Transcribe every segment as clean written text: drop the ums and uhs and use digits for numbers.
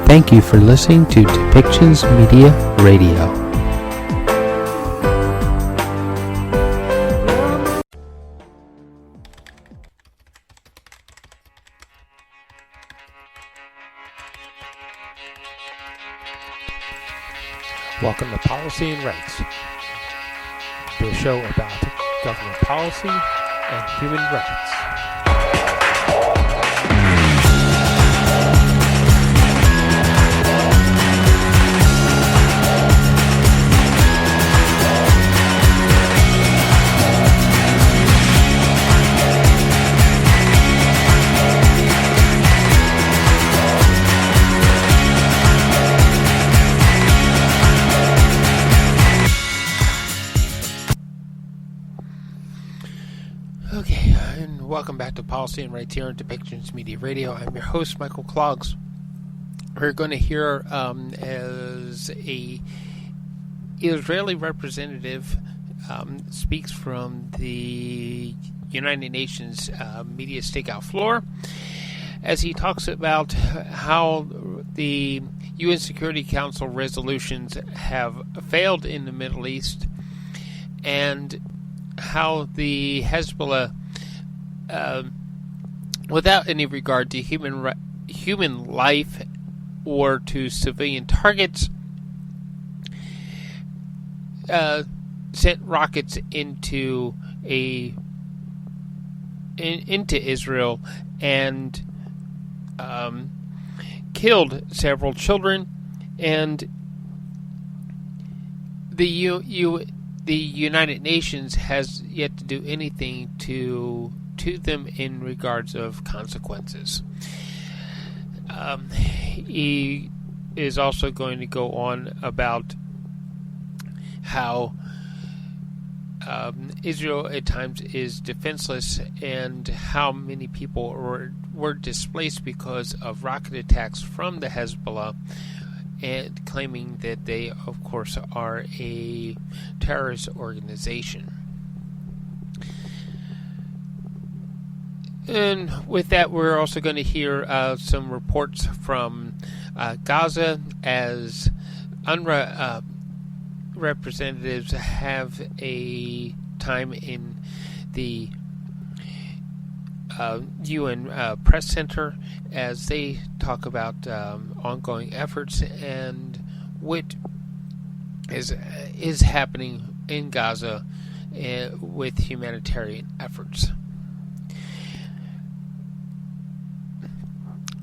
Thank you for listening to Depictions Media Radio. Welcome to Policy and Rights, the show about government policy and human rights. Okay, and welcome back to Policy and Rights here on Depictions Media Radio. I'm your host, Michael Clogs. We're going to hear as a Israeli representative speaks from the United Nations media stakeout floor as he talks about how the UN Security Council resolutions have failed in the Middle East and how the Hezbollah, without any regard to human life or to civilian targets, sent rockets into Israel and killed several children, and the United Nations has yet to do anything to them in regards of consequences. He is also going to go on about how Israel at times is defenseless and how many people were displaced because of rocket attacks from the Hezbollah, and claiming that they, of course, are a terrorist organization. And with that, we're also going to hear some reports from Gaza as UNRWA representatives have a time in the UN Press Center as they talk about ongoing efforts and what is happening in Gaza with humanitarian efforts.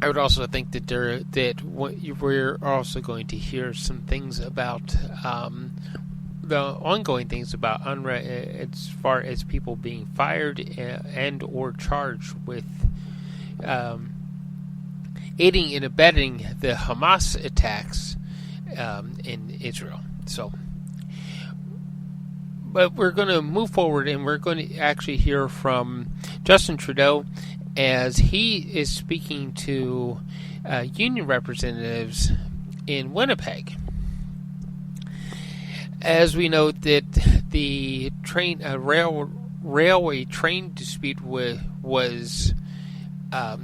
I would also think that we're also going to hear some things about the ongoing things about UNRWA as far as people being fired and or charged with aiding and abetting the Hamas attacks in Israel. But we're going to move forward, and we're going to actually hear from Justin Trudeau as he is speaking to union representatives in Winnipeg. As we know that the railway train dispute was well,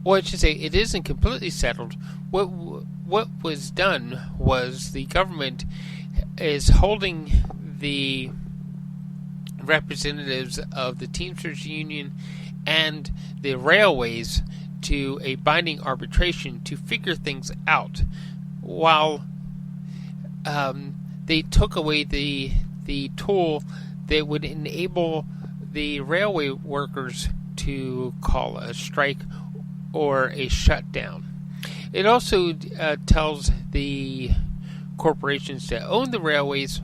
I should say it isn't completely settled. What was done was the government is holding the representatives of the Teamsters Union and the railways to a binding arbitration to figure things out, while they took away the tool that would enable the railway workers to call a strike or a shutdown. It also tells the corporations that own the railways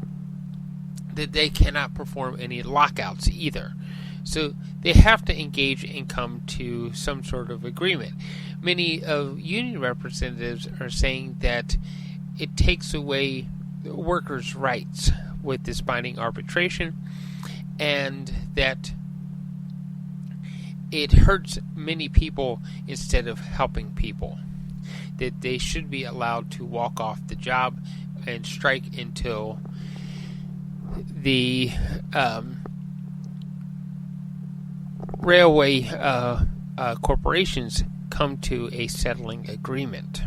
that they cannot perform any lockouts either. So they have to engage and come to some sort of agreement. Many of union representatives are saying that it takes away workers' rights with this binding arbitration, and that it hurts many people instead of helping people. That they should be allowed to walk off the job and strike until the railway corporations come to a settling agreement.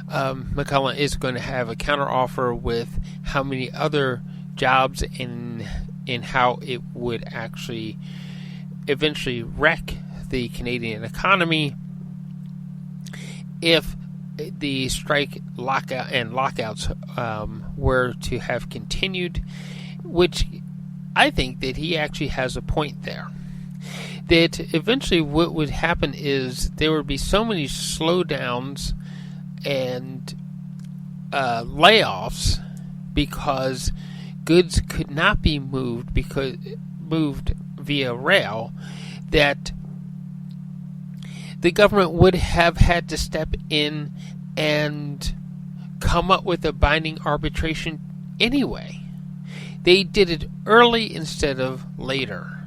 MacKinnon is going to have a counteroffer with how many other jobs and how it would actually eventually wreck the Canadian economy if the strike lockouts were to have continued, which I think that he actually has a point there. That eventually what would happen is there would be so many slowdowns and layoffs because goods could not be moved via rail that the government would have had to step in and come up with a binding arbitration anyway. They did it early instead of later.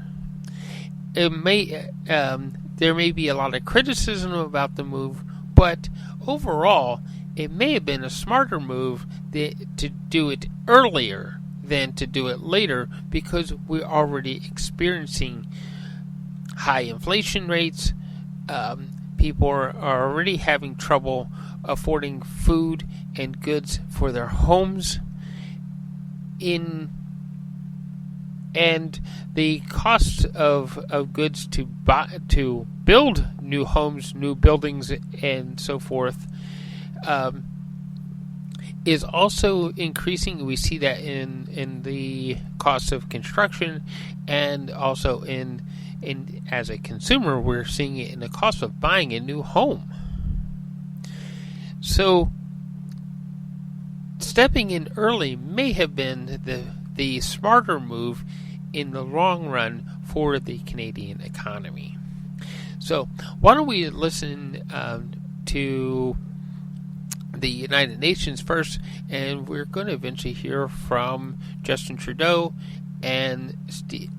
There may be a lot of criticism about the move, but overall, it may have been a smarter move to do it earlier than to do it later, because we're already experiencing high inflation rates. People are already having trouble affording food and goods for their homes. And the cost of goods to build new homes, new buildings, and so forth is also increasing. We see that in the cost of construction, and also in as a consumer, we're seeing it in the cost of buying a new home. So stepping in early may have been the smarter move in the long run for the Canadian economy. So why don't we listen to the United Nations first, and we're going to eventually hear from Justin Trudeau and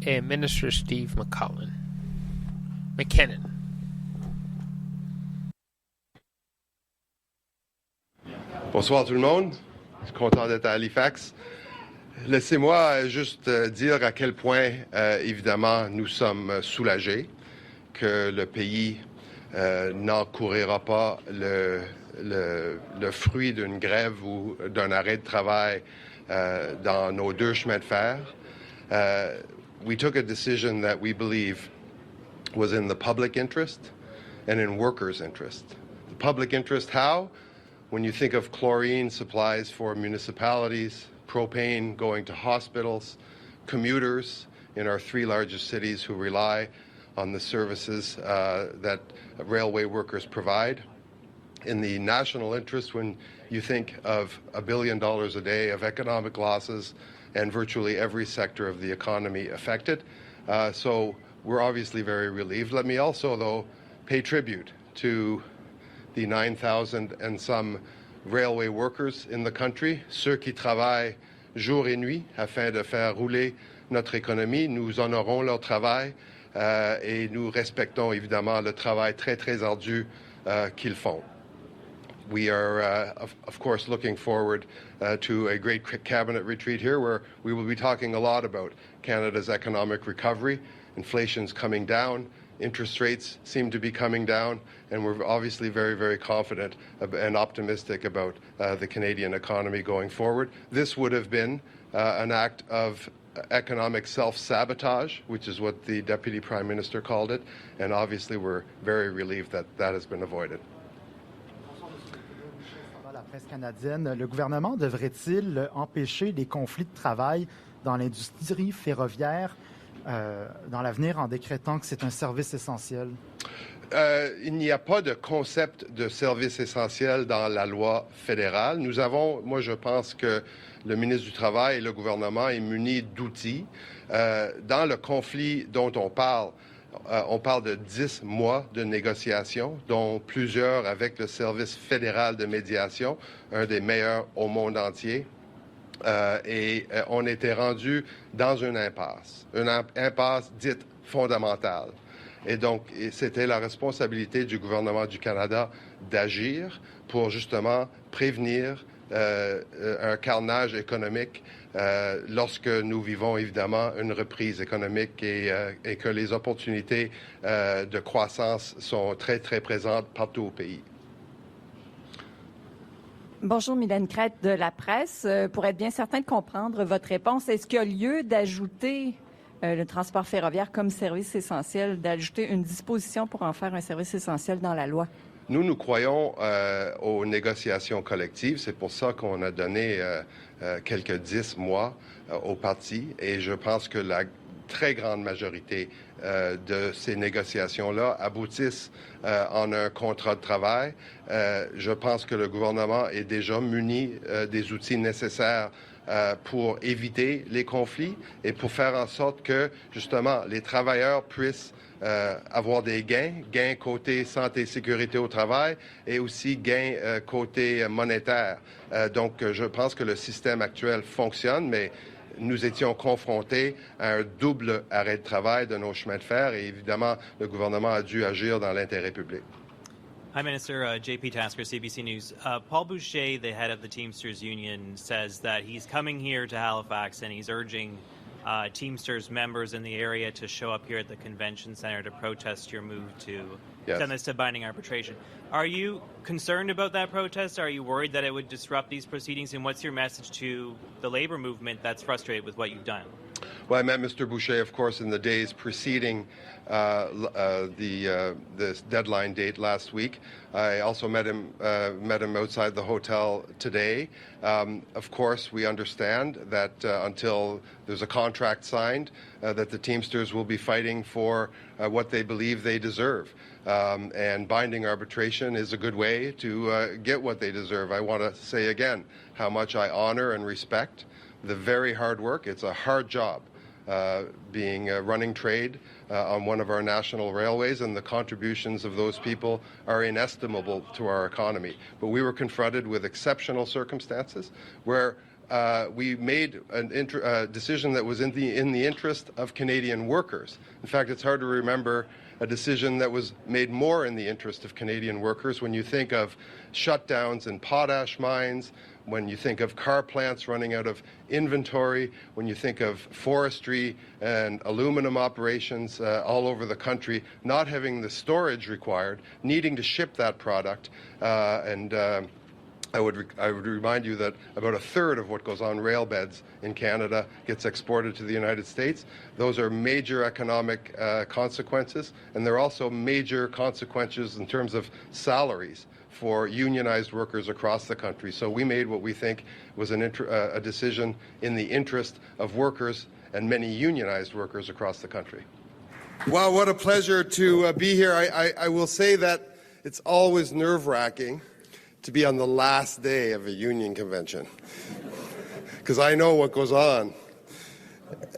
Minister Steve MacKinnon. Bonsoir tout le monde. Je suis content d'être à Halifax. Laissez-moi juste dire à quel point, évidemment, nous sommes soulagés que le pays n'encourira pas le fruit d'une grève ou d'un arrêt de travail dans nos deux chemins de fer. We took a decision that we believe was in the public interest and in workers' interest. The public interest, how? When you think of chlorine supplies for municipalities, propane going to hospitals, commuters in our three largest cities who rely on the services that railway workers provide. In the national interest, when you think of $1 billion a day of economic losses and virtually every sector of the economy affected. So we're obviously very relieved. Let me also, though, pay tribute to the 9,000 and some railway workers in the country, ceux qui travaillent jour et nuit afin de faire rouler notre économie. Nous honorons leur travail et nous respectons évidemment le travail très, très ardu qu'ils font. We are, of course, looking forward to a great cabinet retreat here where we will be talking a lot about Canada's economic recovery. Inflation's coming down, interest rates seem to be coming down, and we're obviously very, very confident and optimistic about the Canadian economy going forward. This would have been an act of economic self-sabotage, which is what the Deputy Prime Minister called it, and obviously we're very relieved that that has been avoided. La presse canadienne, le gouvernement devrait-il empêcher les conflits de travail dans l'industrie ferroviaire dans l'avenir en décrétant que c'est un service essentiel? Il n'y a pas de concept de service essentiel dans la loi fédérale. Nous avons, moi je pense que le ministre du Travail et le gouvernement est muni d'outils. Dans le conflit dont on parle de 10 mois de négociations, dont plusieurs avec le service fédéral de médiation, un des meilleurs au monde entier. Et on était rendu dans une impasse dite fondamentale. Et donc, c'était la responsabilité du gouvernement du Canada d'agir pour justement prévenir un carnage économique lorsque nous vivons évidemment une reprise économique et que les opportunités de croissance sont très, très présentes partout au pays. Bonjour, Mylène Crête de La Presse. Pour être bien certain de comprendre votre réponse, est-ce qu'il y a lieu d'ajouter le transport ferroviaire comme service essentiel, d'ajouter une disposition pour en faire un service essentiel dans la loi? Nous croyons aux négociations collectives. C'est pour ça qu'on a donné quelques 10 mois au parti. Et je pense que la très grande majorité de ces négociations-là aboutissent en un contrat de travail. Je pense que le gouvernement est déjà muni des outils nécessaires pour éviter les conflits et pour faire en sorte que, justement, les travailleurs puissent avoir des gains côté santé et sécurité au travail et aussi gains côté monétaire. Donc, je pense que le système actuel fonctionne, mais nous étions confrontés à un double arrêt de travail de nos chemins de fer et évidemment, le gouvernement a dû agir dans l'intérêt public. Hi, Minister. JP Tasker, CBC News. Paul Boucher, the head of the Teamsters Union, says that he's coming here to Halifax and he's urging Teamsters members in the area to show up here at the convention center to protest your move to send this to binding arbitration. Are you concerned about that protest? Are you worried that it would disrupt these proceedings? And what's your message to the labor movement that's frustrated with what you've done? Well, I met Mr. Boucher, of course, in the days preceding this deadline date last week. I also met him outside the hotel today. Of course, we understand that until there's a contract signed, that the Teamsters will be fighting for what they believe they deserve. And binding arbitration is a good way to get what they deserve. I want to say again how much I honor and respect the very hard work. It's a hard job being running trade on one of our national railways, and the contributions of those people are inestimable to our economy. But we were confronted with exceptional circumstances where we made a decision that was in the interest of Canadian workers. In fact, it's hard to remember a decision that was made more in the interest of Canadian workers when you think of shutdowns in potash mines, when you think of car plants running out of inventory, when you think of forestry and aluminum operations all over the country, not having the storage required, needing to ship that product. I would remind you that about a third of what goes on rail beds in Canada gets exported to the United States. Those are major economic consequences, and they're also major consequences in terms of salaries for unionized workers across the country. So we made what we think was a decision in the interest of workers and many unionized workers across the country. Wow, what a pleasure to be here. I will say that it's always nerve-wracking to be on the last day of a union convention because I know what goes on.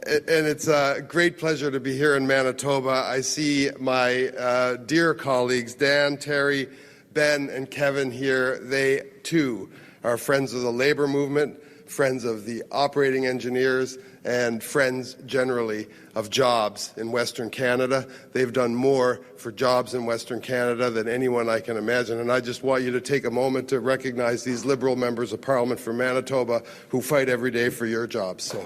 And it's a great pleasure to be here in Manitoba. I see my dear colleagues, Dan, Terry, Ben, and Kevin here. They, too, are friends of the labor movement, friends of the operating engineers, and friends generally of jobs in Western Canada. They've done more for jobs in Western Canada than anyone I can imagine. And I just want you to take a moment to recognize these Liberal members of Parliament from Manitoba who fight every day for your jobs. So.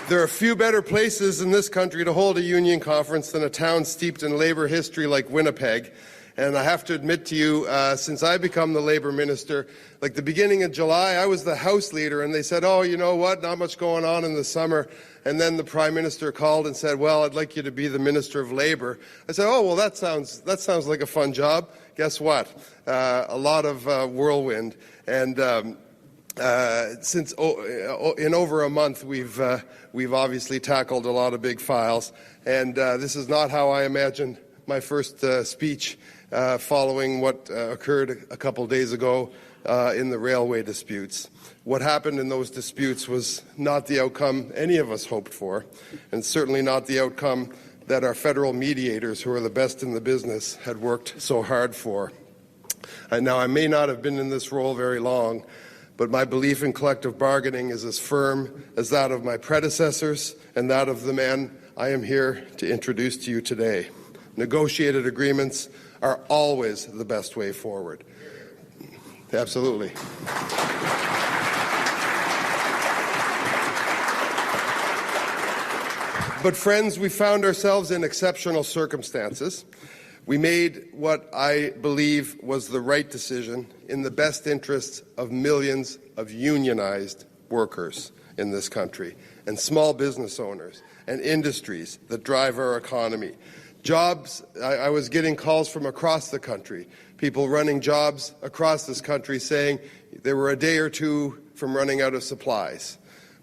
There are few better places in this country to hold a union conference than a town steeped in labour history like Winnipeg. And I have to admit to you, since I become the Labour Minister, like the beginning of July, I was the House Leader, and they said, oh, you know what, not much going on in the summer. And then the Prime Minister called and said, well, I'd like you to be the Minister of Labour. I said, oh, well, that sounds like a fun job. Guess what? A lot of whirlwind. And since in over a month, we've obviously tackled a lot of big files. And this is not how I imagined my first speech following what occurred a couple days ago in the railway disputes. What happened in those disputes was not the outcome any of us hoped for, and certainly not the outcome that our federal mediators, who are the best in the business, had worked so hard for. And now, I may not have been in this role very long, but my belief in collective bargaining is as firm as that of my predecessors and that of the man I am here to introduce to you today. Negotiated agreements are always the best way forward. Absolutely. But friends, we found ourselves in exceptional circumstances. We made what I believe was the right decision in the best interests of millions of unionized workers in this country and small business owners and industries that drive our economy. Jobs, I was getting calls from across the country, people running jobs across this country saying they were a day or two from running out of supplies.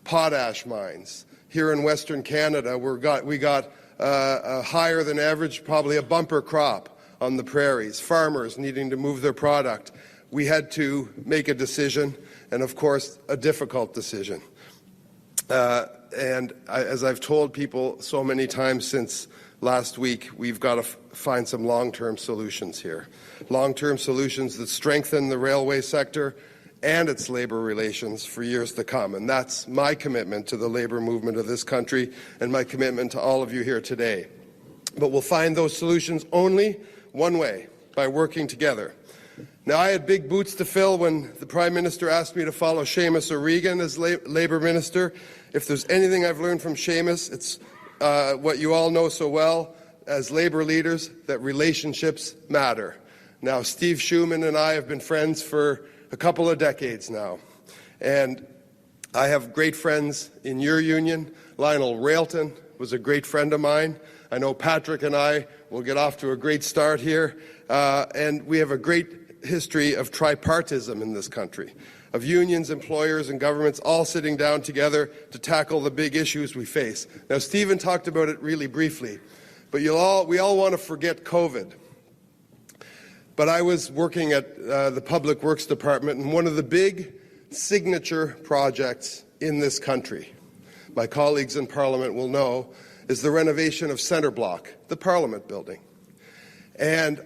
Potash mines. Here in Western Canada, we got a higher than average, probably a bumper crop on the prairies. Farmers needing to move their product. We had to make a decision, and of course, a difficult decision. As I've told people so many times since last week, we've got to find some long-term solutions here. Long-term solutions that strengthen the railway sector and its labour relations for years to come. And that's my commitment to the labour movement of this country and my commitment to all of you here today. But we'll find those solutions only one way, by working together. Now, I had big boots to fill when the Prime Minister asked me to follow Seamus O'Regan as Labour Minister. If there's anything I've learned from Seamus, it's what you all know so well as Labour leaders, that relationships matter. Now, Steve Schumann and I have been friends for a couple of decades now, and I have great friends in your union. Lionel Railton was a great friend of mine. I know Patrick and I will get off to a great start here, and we have a great history of tripartism in this country, of unions, employers, and governments all sitting down together to tackle the big issues we face. Now, Stephen talked about it really briefly, but we all want to forget COVID. But I was working at the Public Works Department, and one of the big signature projects in this country, my colleagues in Parliament will know, is the renovation of Centre Block, the Parliament building. And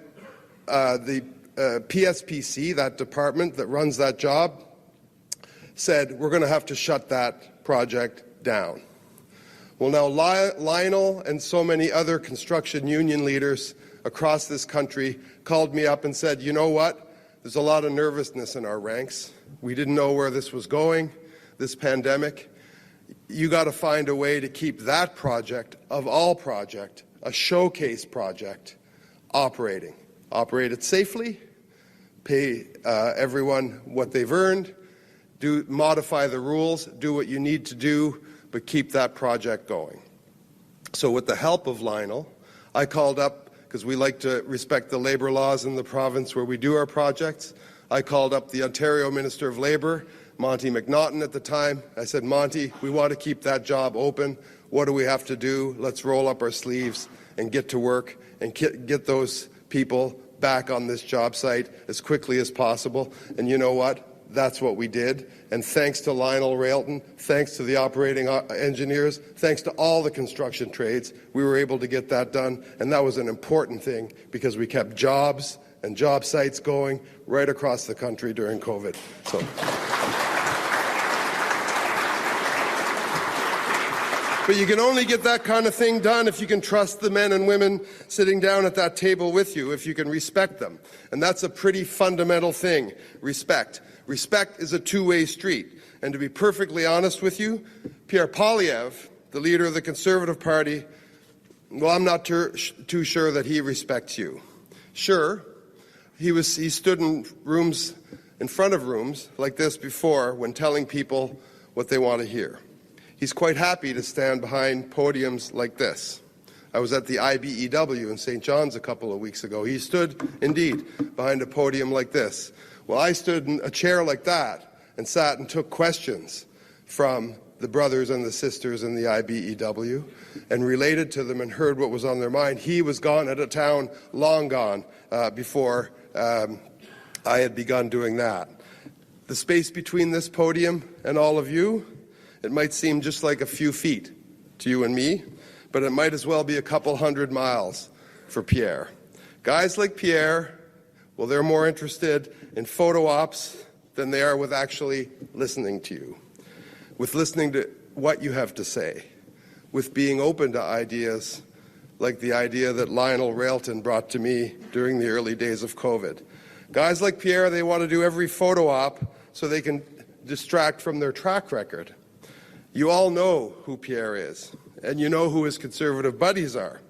the PSPC, that department that runs that job, said, we're going to have to shut that project down. Well, now Lionel and so many other construction union leaders across this country called me up and said, you know what, there's a lot of nervousness in our ranks. We didn't know where this was going, this pandemic. You got to find a way to keep that project, of all project, a showcase project, operating. Operate it safely, pay everyone what they've earned, modify the rules, do what you need to do, but keep that project going. So with the help of Lionel, I called up, because we like to respect the labour laws in the province where we do our projects. I called up the Ontario Minister of Labour, Monty McNaughton at the time. I said, Monty, we want to keep that job open. What do we have to do? Let's roll up our sleeves and get to work and get those people back on this job site as quickly as possible. And you know what? That's what we did. And thanks to Lionel Railton, thanks to the operating engineers, thanks to all the construction trades, we were able to get that done. And that was an important thing because we kept jobs and job sites going right across the country during COVID. But you can only get that kind of thing done if you can trust the men and women sitting down at that table with you, if you can respect them. And that's a pretty fundamental thing, respect. Respect is a two-way street. And to be perfectly honest with you, Pierre Poilievre, the leader of the Conservative Party, well, I'm not too sure that he respects you. Sure, he stood in front of rooms like this before when telling people what they want to hear. He's quite happy to stand behind podiums like this. I was at the IBEW in St. John's a couple of weeks ago. He stood, indeed, behind a podium like this. Well, I stood in a chair like that and sat and took questions from the brothers and the sisters in the IBEW and related to them and heard what was on their mind. He was gone at a town long gone before I had begun doing that. The space between this podium and all of you, it might seem just like a few feet to you and me, but it might as well be a couple 100 miles for Pierre. Guys like Pierre, well, they're more interested in photo ops than they are with actually listening to you, with listening to what you have to say, with being open to ideas like the idea that Lionel Railton brought to me during the early days of COVID. Guys like Pierre, they want to do every photo op so they can distract from their track record. You all know who Pierre is, and you know who his conservative buddies are.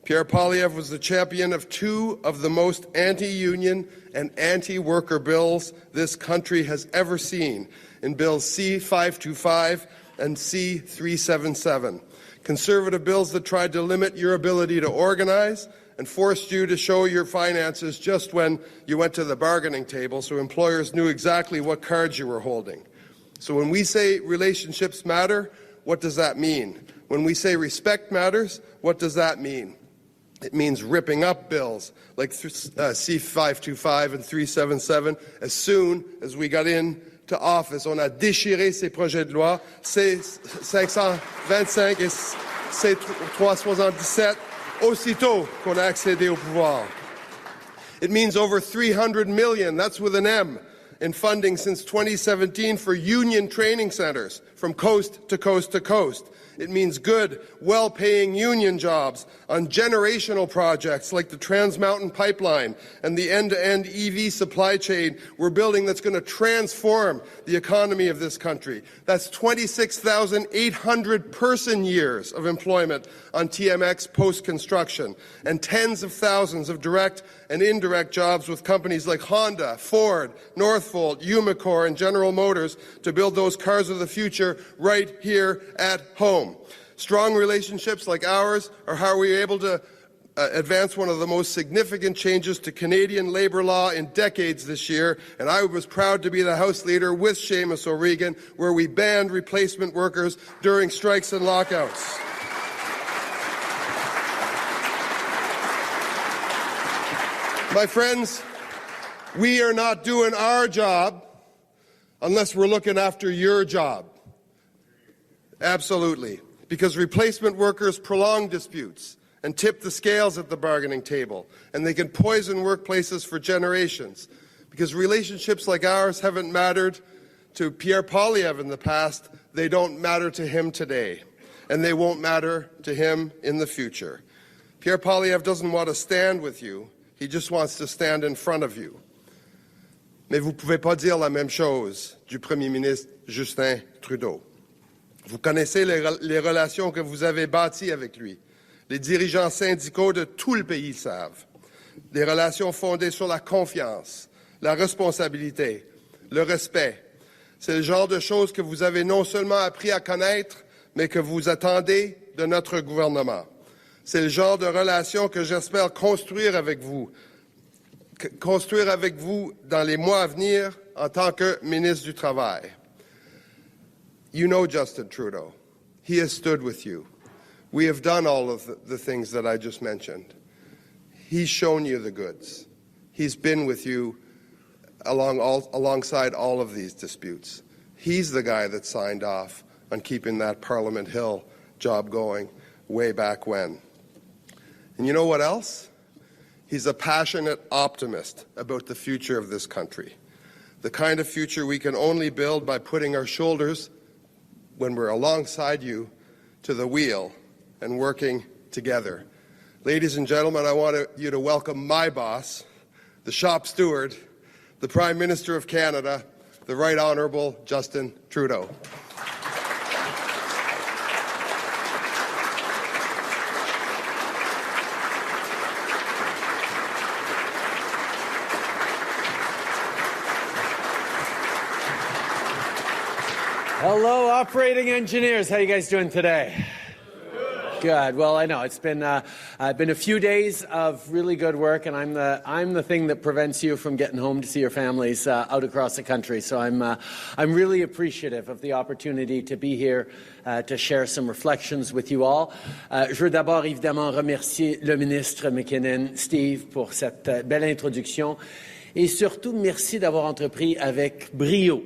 Pierre Poilievre was the champion of two of the most anti-union and anti-worker bills this country has ever seen, in Bills C-525 and C-377. Conservative bills that tried to limit your ability to organize and forced you to show your finances just when you went to the bargaining table so employers knew exactly what cards you were holding. So when we say relationships matter, what does that mean? When we say respect matters, what does that mean? It means ripping up bills like C-525 and 377 as soon as we got into office. On a déchiré ces projets de loi, C-525 et C-377, aussitôt qu'on a accédé au pouvoir. It means over $300 million, that's with an M, in funding since 2017 for union training centers from coast to coast to coast. It means good, well-paying union jobs on generational projects like the Trans Mountain Pipeline and the end-to-end EV supply chain we're building that's going to transform the economy of this country. That's 26,800 person years of employment on TMX post-construction and tens of thousands of direct and indirect jobs with companies like Honda, Ford, Northvolt, Umicore, and General Motors to build those cars of the future right here at home. Strong relationships like ours are how we're able to advance one of the most significant changes to Canadian labour law in decades this year, and I was proud to be the House Leader with Seamus O'Regan, where we banned replacement workers during strikes and lockouts. My friends, we are not doing our job unless we're looking after your job. Absolutely. Because replacement workers prolong disputes and tip the scales at the bargaining table, and they can poison workplaces for generations. Because relationships like ours haven't mattered to Pierre Poilievre in the past, they don't matter to him today, and they won't matter to him in the future. Pierre Poilievre doesn't want to stand with you, he just wants to stand in front of you. Mais vous ne pouvez pas dire la même chose du Premier ministre Justin Trudeau. Vous connaissez les relations que vous avez bâties avec lui. Les dirigeants syndicaux de tout le pays le savent. Des relations fondées sur la confiance, la responsabilité, le respect. C'est le genre de choses que vous avez non seulement appris à connaître, mais que vous attendez de notre gouvernement. C'est le genre de relations que j'espère construire avec vous dans les mois à venir en tant que ministre du Travail. You know Justin Trudeau. He has stood with you. We have done all of the things that I just mentioned. He's shown you the goods. He's been with you alongside all of these disputes. He's the guy that signed off on keeping that Parliament Hill job going way back when. And you know what else? He's a passionate optimist about the future of this country. The kind of future we can only build by putting our shoulders, when we're alongside you, to the wheel and working together. Ladies and gentlemen, I want you to welcome my boss, the shop steward, the Prime Minister of Canada, the Right Honourable Justin Trudeau. Hello, operating engineers. How you guys doing today? Good. Well, I know it's been a few days of really good work, and I'm the thing that prevents you from getting home to see your families out across the country. So I'm really appreciative of the opportunity to be here to share some reflections with you all. Je veux d'abord évidemment remercier le ministre MacKinnon, Steve, pour cette belle introduction, et surtout merci d'avoir entrepris avec brio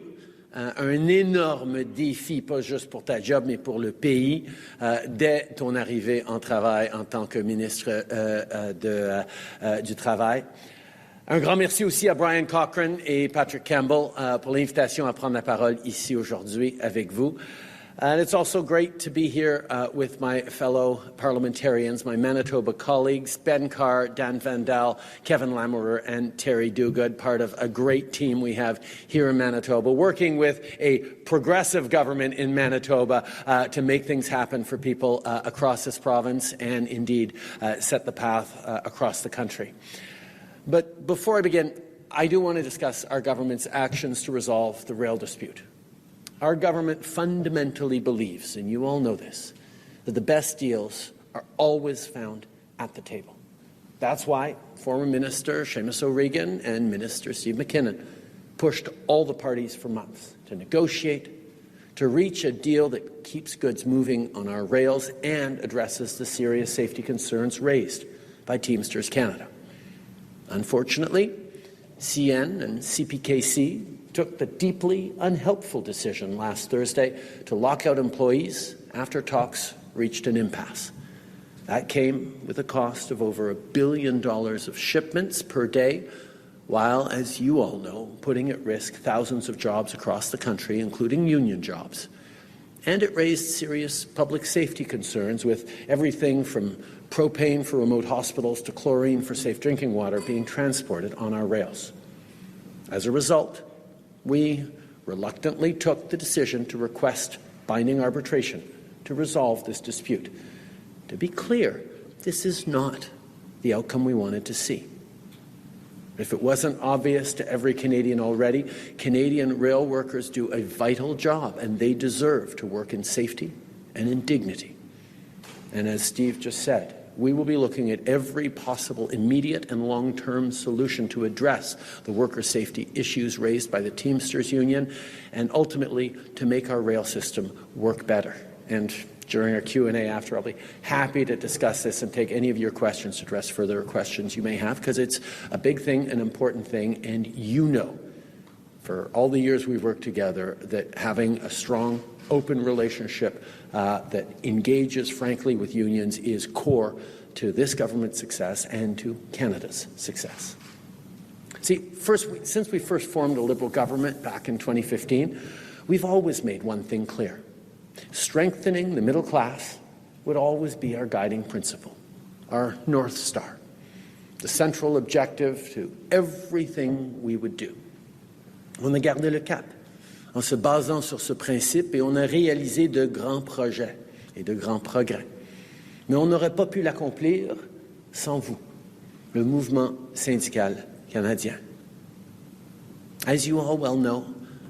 un énorme défi, pas juste pour ta job, mais pour le pays, dès ton arrivée en travail en tant que ministre du Travail. Un grand merci aussi à Brian Cochrane et Patrick Campbell pour l'invitation à prendre la parole ici aujourd'hui avec vous. And it's also great to be here with my fellow parliamentarians, my Manitoba colleagues, Ben Carr, Dan Vandal, Kevin Lamoureux, and Terry Duguid, part of a great team we have here in Manitoba, working with a progressive government in Manitoba to make things happen for people across this province and indeed set the path across the country. But before I begin, I do want to discuss our government's actions to resolve the rail dispute. Our government fundamentally believes, and you all know this, that the best deals are always found at the table. That's why former Minister Seamus O'Regan and Minister Steve MacKinnon pushed all the parties for months to negotiate, to reach a deal that keeps goods moving on our rails and addresses the serious safety concerns raised by Teamsters Canada. Unfortunately, CN and CPKC took the deeply unhelpful decision last Thursday to lock out employees after talks reached an impasse. That came with a cost of over $1 billion of shipments per day, while, as you all know, putting at risk thousands of jobs across the country, including union jobs. And it raised serious public safety concerns, with everything from propane for remote hospitals to chlorine for safe drinking water being transported on our rails. As a result, we reluctantly took the decision to request binding arbitration to resolve this dispute. To be clear, this is not the outcome we wanted to see. If it wasn't obvious to every Canadian already, Canadian rail workers do a vital job, and they deserve to work in safety and in dignity. And as Steve just said, we will be looking at every possible immediate and long-term solution to address the worker safety issues raised by the Teamsters Union and ultimately to make our rail system work better. And during our Q&A after, I'll be happy to discuss this and take any of your questions to address further questions you may have, because it's a big thing, an important thing, and you know, for all the years we've worked together, that having a strong, open relationship that engages, frankly, with unions is core to this government's success and to Canada's success. See, since we first formed a Liberal government back in 2015, we've always made one thing clear. Strengthening the middle class would always be our guiding principle, our North Star, the central objective to everything we would do. On a gardé le cap en se basant sur ce principe et on a réalisé de grands projets et de grands progrès. Mais on n'aurait pas pu l'accomplir sans vous, le mouvement syndical canadien. As you all well know,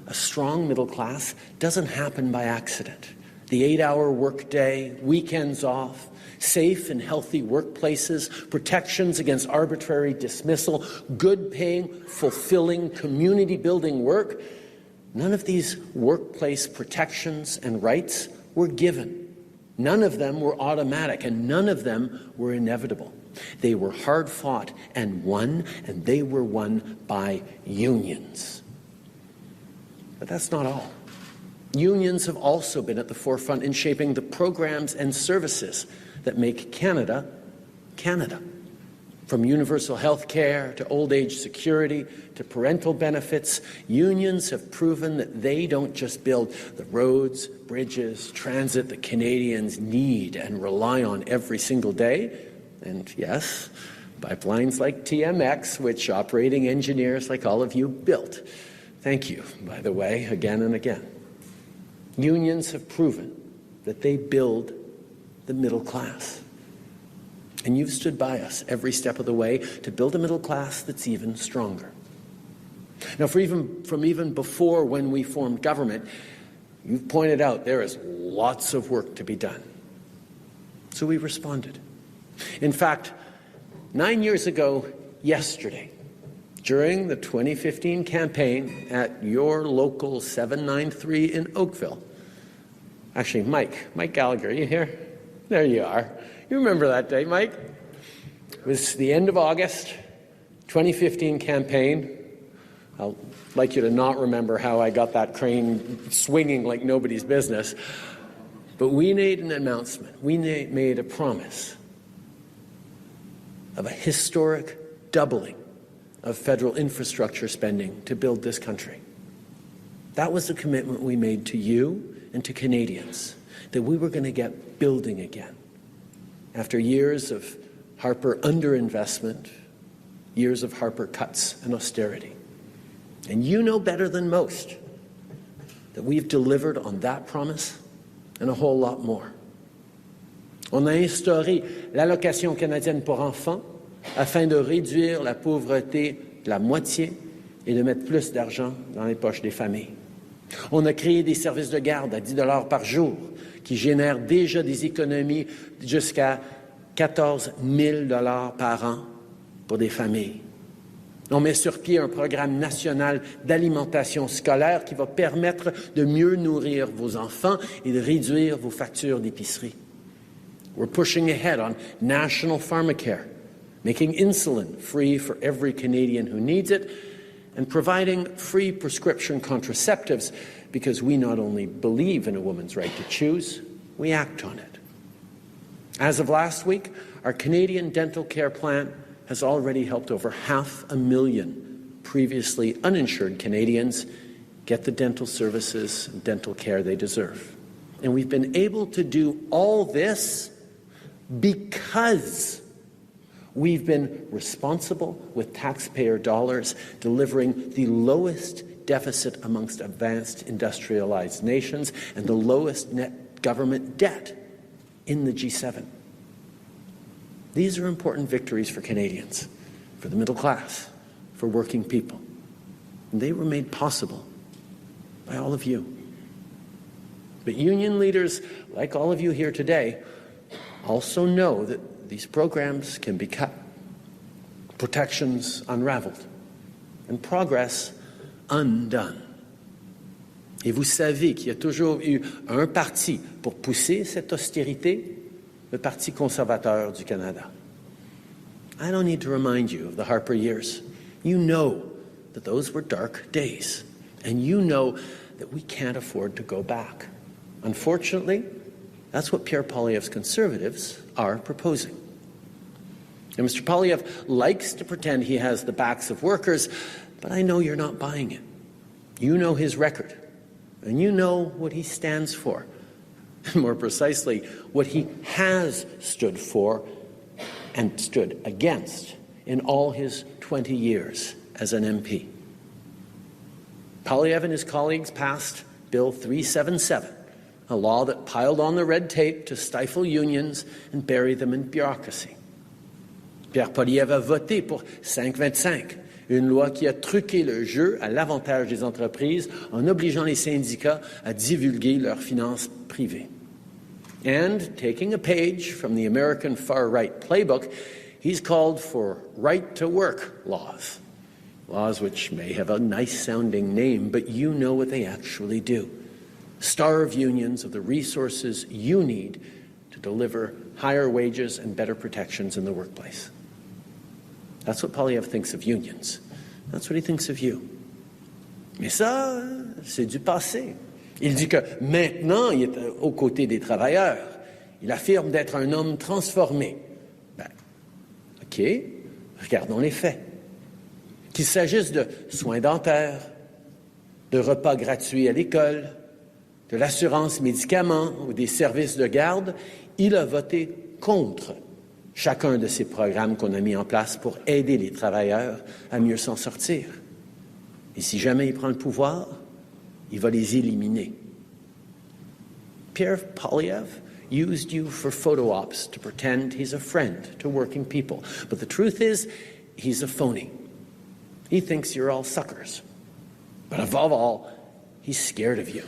a strong middle class doesn't happen by accident. The 8-hour workday, weekends off, safe and healthy workplaces, protections against arbitrary dismissal, good-paying, fulfilling, community-building work, none of these workplace protections and rights were given. None of them were automatic, and none of them were inevitable. They were hard-fought and won, and they were won by unions. But that's not all. Unions have also been at the forefront in shaping the programs and services that make Canada, Canada. From universal health care to old age security to parental benefits, unions have proven that they don't just build the roads, bridges, transit that Canadians need and rely on every single day. And yes, pipelines like TMX, which operating engineers like all of you built. Thank you, by the way, again and again. Unions have proven that they build the middle class. And you've stood by us every step of the way to build a middle class that's even stronger. Now, from even before when we formed government, you've pointed out there is lots of work to be done. So we responded. In fact, 9 years ago yesterday, during the 2015 campaign at your local 793 in Oakville, actually, Mike Gallagher, are you here? There you are. You remember that day, Mike? It was the end of August, 2015 campaign. I'd like you to not remember how I got that crane swinging like nobody's business. But we made an announcement. We made a promise of a historic doubling of federal infrastructure spending to build this country. That was the commitment we made to you and to Canadians that we were going to get building again. After years of Harper underinvestment, years of Harper cuts and austerity. And you know better than most that we've delivered on that promise and a whole lot more. On a instauré l'allocation canadienne pour enfants afin de réduire la pauvreté de la moitié et de mettre plus d'argent dans les poches des familles. On a créé des services de garde à 10 $ par jour qui génèrent déjà des économies jusqu'à 14 000 $ par an pour des familles. On met sur pied un programme national d'alimentation scolaire qui va permettre de mieux nourrir vos enfants et de réduire vos factures d'épicerie. We're pushing ahead on national pharmacare, making insulin free for every Canadian who needs it, and providing free prescription contraceptives because we not only believe in a woman's right to choose, we act on it. As of last week, our Canadian dental care plan has already helped over 500,000 previously uninsured Canadians get the dental services and dental care they deserve. And we've been able to do all this because we've been responsible with taxpayer dollars, delivering the lowest deficit amongst advanced industrialized nations and the lowest net government debt in the G7. These are important victories for Canadians, for the middle class, for working people. And they were made possible by all of you. But union leaders, like all of you here today, also know that these programs can be cut, protections unraveled, and progress undone. Et vous savez qu'il y a toujours eu un parti pour pousser cette austérité, le Parti conservateur du Canada. I don't need to remind you of the Harper years. You know that those were dark days, and you know that we can't afford to go back. Unfortunately, that's what Pierre Poilievre's Conservatives are proposing. And Mr. Poilievre likes to pretend he has the backs of workers, but I know you're not buying it. You know his record, and you know what he stands for. More precisely, what he has stood for and stood against in all his 20 years as an MP. Poilievre and his colleagues passed Bill 377, a law that piled on the red tape to stifle unions and bury them in bureaucracy. Pierre Poilievre a voté pour 525, une loi qui a truqué le jeu à l'avantage des entreprises en obligeant les syndicats à divulguer leurs finances privées. And, taking a page from the American far-right playbook, he's called for right-to-work laws. Laws which may have a nice-sounding name, but you know what they actually do. Starve unions of the resources you need to deliver higher wages and better protections in the workplace. That's what Poilievre thinks of unions. That's what he thinks of you. Mais ça, c'est du passé. Il dit que maintenant, il est aux côtés des travailleurs. Il affirme d'être un homme transformé. OK, regardons les faits. Qu'il s'agisse de soins dentaires, de repas gratuits à l'école, de l'assurance médicaments ou des services de garde, il a voté contre chacun de ces programmes qu'on a mis en place pour aider les travailleurs à mieux s'en sortir. Et si jamais il prend le pouvoir, il va les éliminer. Pierre Poilievre used you for photo ops to pretend he's a friend to working people. But the truth is, he's a phony. He thinks you're all suckers. But above all, he's scared of you.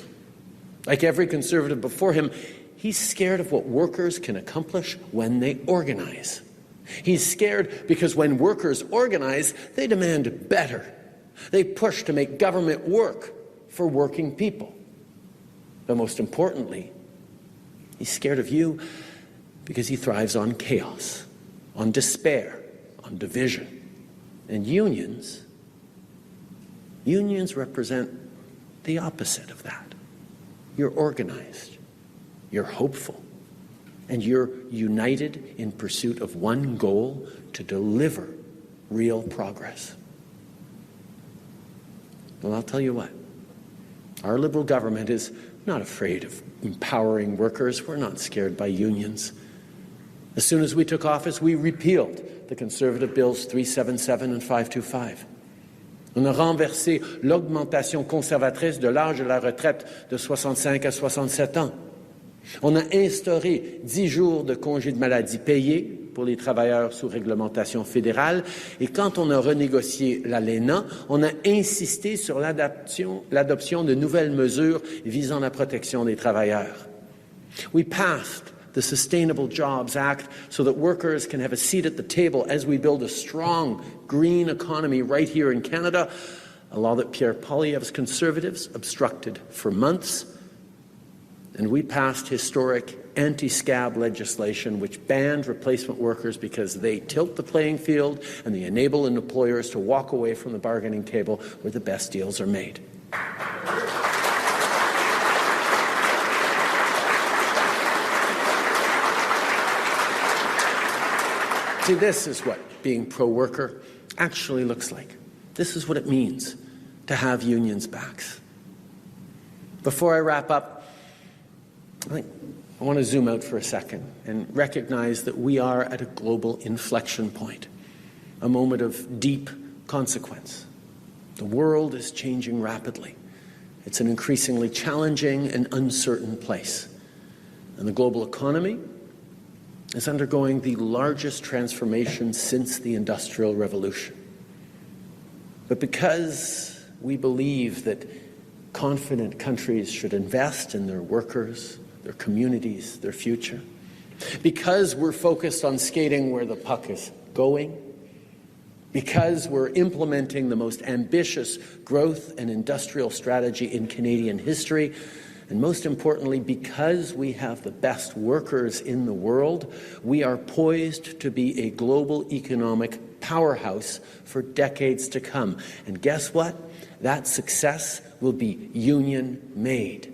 Like every Conservative before him, he's scared of what workers can accomplish when they organize. He's scared because when workers organize, they demand better. They push to make government work for working people. But most importantly, he's scared of you because he thrives on chaos, on despair, on division. And unions represent the opposite of that. You're organized, you're hopeful, and you're united in pursuit of one goal: to deliver real progress. Well, I'll tell you what. Our Liberal government is not afraid of empowering workers. We're not scared by unions. As soon as we took office, we repealed the Conservative Bills 377 and 525. On a renversé l'augmentation conservatrice de l'âge de la retraite de 65 à 67 ans. On a instauré 10 jours de congé de maladie payés pour les travailleurs sous réglementation fédérale. Et quand on a renégocié l'ALENA, on a insisté sur l'adoption de nouvelles mesures visant la protection des travailleurs. We passed the Sustainable Jobs Act so that workers can have a seat at the table as we build a strong green economy right here in Canada, a law that Pierre Poilievre's Conservatives obstructed for months. And we passed historic anti-scab legislation which banned replacement workers because they tilt the playing field and they enable employers to walk away from the bargaining table where the best deals are made. See, this is what being pro-worker actually looks like. This is what it means to have unions' backs. Before I wrap up, I want to zoom out for a second and recognize that we are at a global inflection point, a moment of deep consequence. The world is changing rapidly. It's an increasingly challenging and uncertain place. And the global economy is undergoing the largest transformation since the Industrial Revolution. But because we believe that confident countries should invest in their workers, their communities, their future, because we're focused on skating where the puck is going, because we're implementing the most ambitious growth and industrial strategy in Canadian history, and most importantly, because we have the best workers in the world, we are poised to be a global economic powerhouse for decades to come. And guess what? That success will be union-made.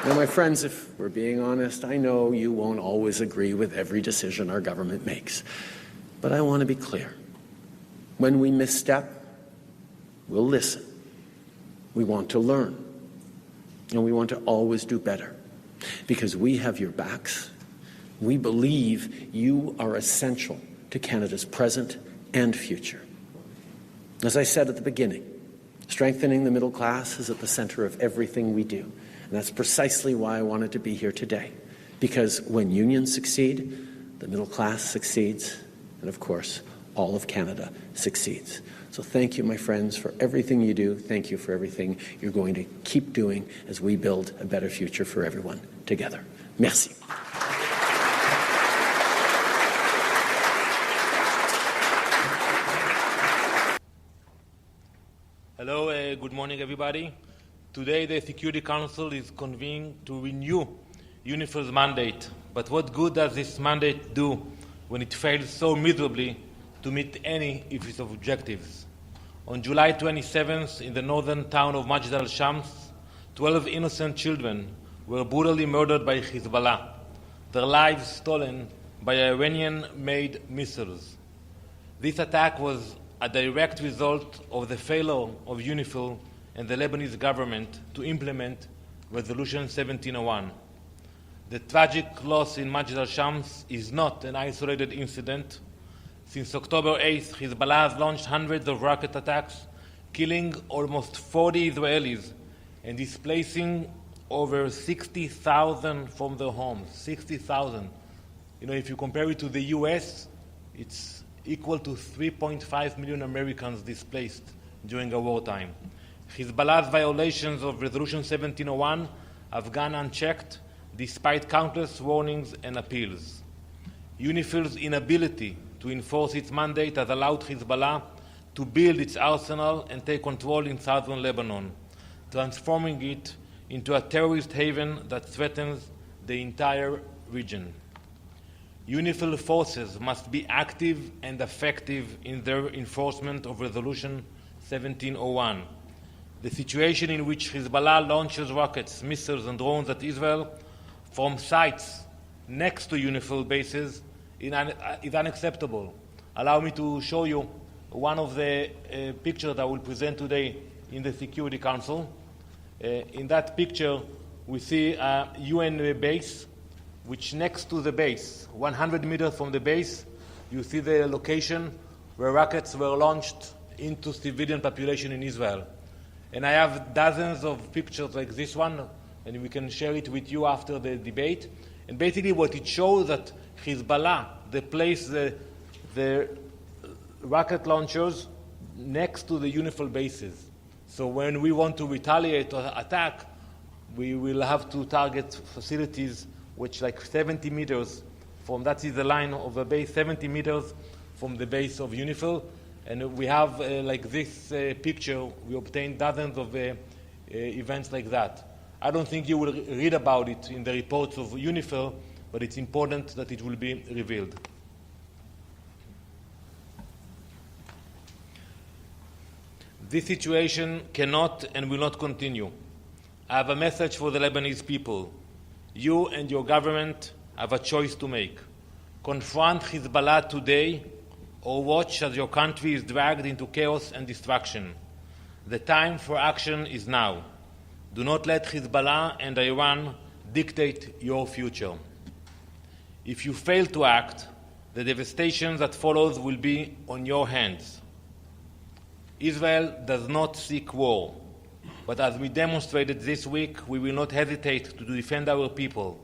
Now, my friends, if we're being honest, I know you won't always agree with every decision our government makes. But I want to be clear. When we misstep, we'll listen. We want to learn. And we want to always do better. Because we have your backs. We believe you are essential to Canada's present and future. As I said at the beginning, strengthening the middle class is at the center of everything we do. And that's precisely why I wanted to be here today. Because when unions succeed, the middle class succeeds, and of course, all of Canada succeeds. So thank you, my friends, for everything you do. Thank you for everything you're going to keep doing as we build a better future for everyone together. Merci. Hello, good morning, everybody. Today, the Security Council is convening to renew UNIFIL's mandate. But what good does this mandate do when it fails so miserably to meet any of its objectives? On July 27th, in the northern town of Majd al-Shams, 12 innocent children were brutally murdered by Hezbollah, their lives stolen by Iranian-made missiles. This attack was a direct result of the failure of UNIFIL and the Lebanese government to implement Resolution 1701. The tragic loss in Majd al-Shams is not an isolated incident. Since October 8th, Hezbollah has launched hundreds of rocket attacks, killing almost 40 Israelis and displacing over 60,000 from their homes. 60,000. You know, if you compare it to the U.S., it's equal to 3.5 million Americans displaced during a wartime. Hezbollah's violations of Resolution 1701 have gone unchecked despite countless warnings and appeals. UNIFIL's inability to enforce its mandate has allowed Hezbollah to build its arsenal and take control in southern Lebanon, transforming it into a terrorist haven that threatens the entire region. UNIFIL forces must be active and effective in their enforcement of Resolution 1701. The situation in which Hezbollah launches rockets, missiles, and drones at Israel from sites next to UNIFIL bases is unacceptable. allow me to show you one of the pictures that I will present today in the Security Council. In that picture, we see a UN base, which next to the base, 100 meters from the base, you see the location where rockets were launched into civilian population in Israel. And I have dozens of pictures like this one, and we can share it with you after the debate. And basically what it shows that Hezbollah, they place the rocket launchers next to the UNIFIL bases. So when we want to retaliate or attack, we will have to target facilities which like 70 meters from, that is the line of the base, 70 meters from the base of UNIFIL. And we have, like this picture, we obtained dozens of events like that. I don't think you will read about it in the reports of UNIFIL, but it's important that it will be revealed. This situation cannot and will not continue. I have a message for the Lebanese people. You and your government have a choice to make. Confront Hezbollah today or watch as your country is dragged into chaos and destruction. The time for action is now. Do not let Hezbollah and Iran dictate your future. If you fail to act, the devastation that follows will be on your hands. Israel does not seek war, but as we demonstrated this week, we will not hesitate to defend our people.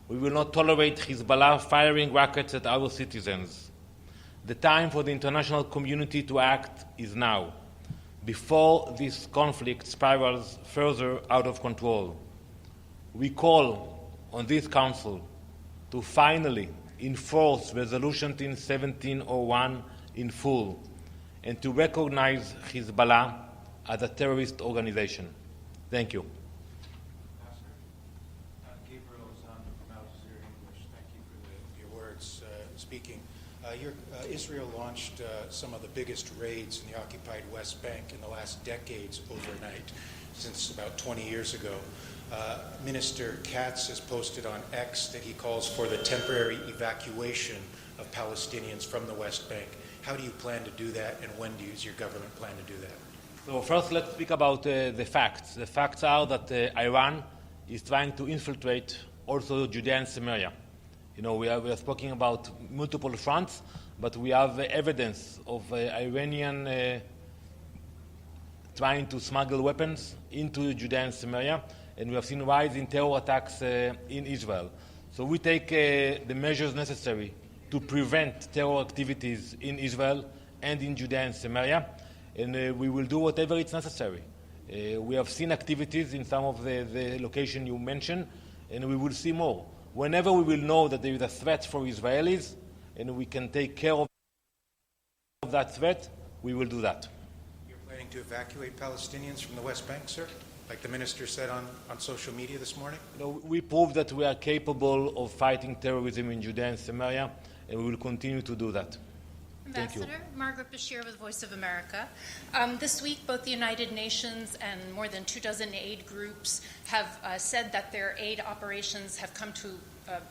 We will not tolerate Hezbollah firing rockets at our citizens. The time for the international community to act is now, before this conflict spirals further out of control. We call on this Council to finally enforce Resolution 1701 in full and to recognize Hezbollah as a terrorist organization. Thank you. Gabriel Zahn from Al Jazeera English. Thank you for your words speaking. Israel launched some of the biggest raids in the occupied West Bank in the last decades overnight, since about 20 years ago. Minister Katz has posted on X that he calls for the temporary evacuation of Palestinians from the West Bank. How do you plan to do that, and when does your government plan to do that? So first, let's speak about the facts. The facts are that Iran is trying to infiltrate also Judea and Samaria. You know, we are speaking about multiple fronts, but we have evidence of Iranian trying to smuggle weapons into Judea and Samaria, and we have seen rise in terror attacks in Israel. So we take the measures necessary to prevent terror activities in Israel and in Judea and Samaria, and we will do whatever is necessary. We have seen activities in some of the locations you mentioned, and we will see more. Whenever we will know that there is a threat for Israelis and we can take care of that threat, we will do that. You're planning to evacuate Palestinians from the West Bank, sir? Like the minister said on social media this morning? You know, we proved that we are capable of fighting terrorism in Judea and Samaria, and we will continue to do that. Ambassador Margaret Bashir with Voice of America. This week, both the United Nations and more than 24 aid groups have said that their aid operations have come to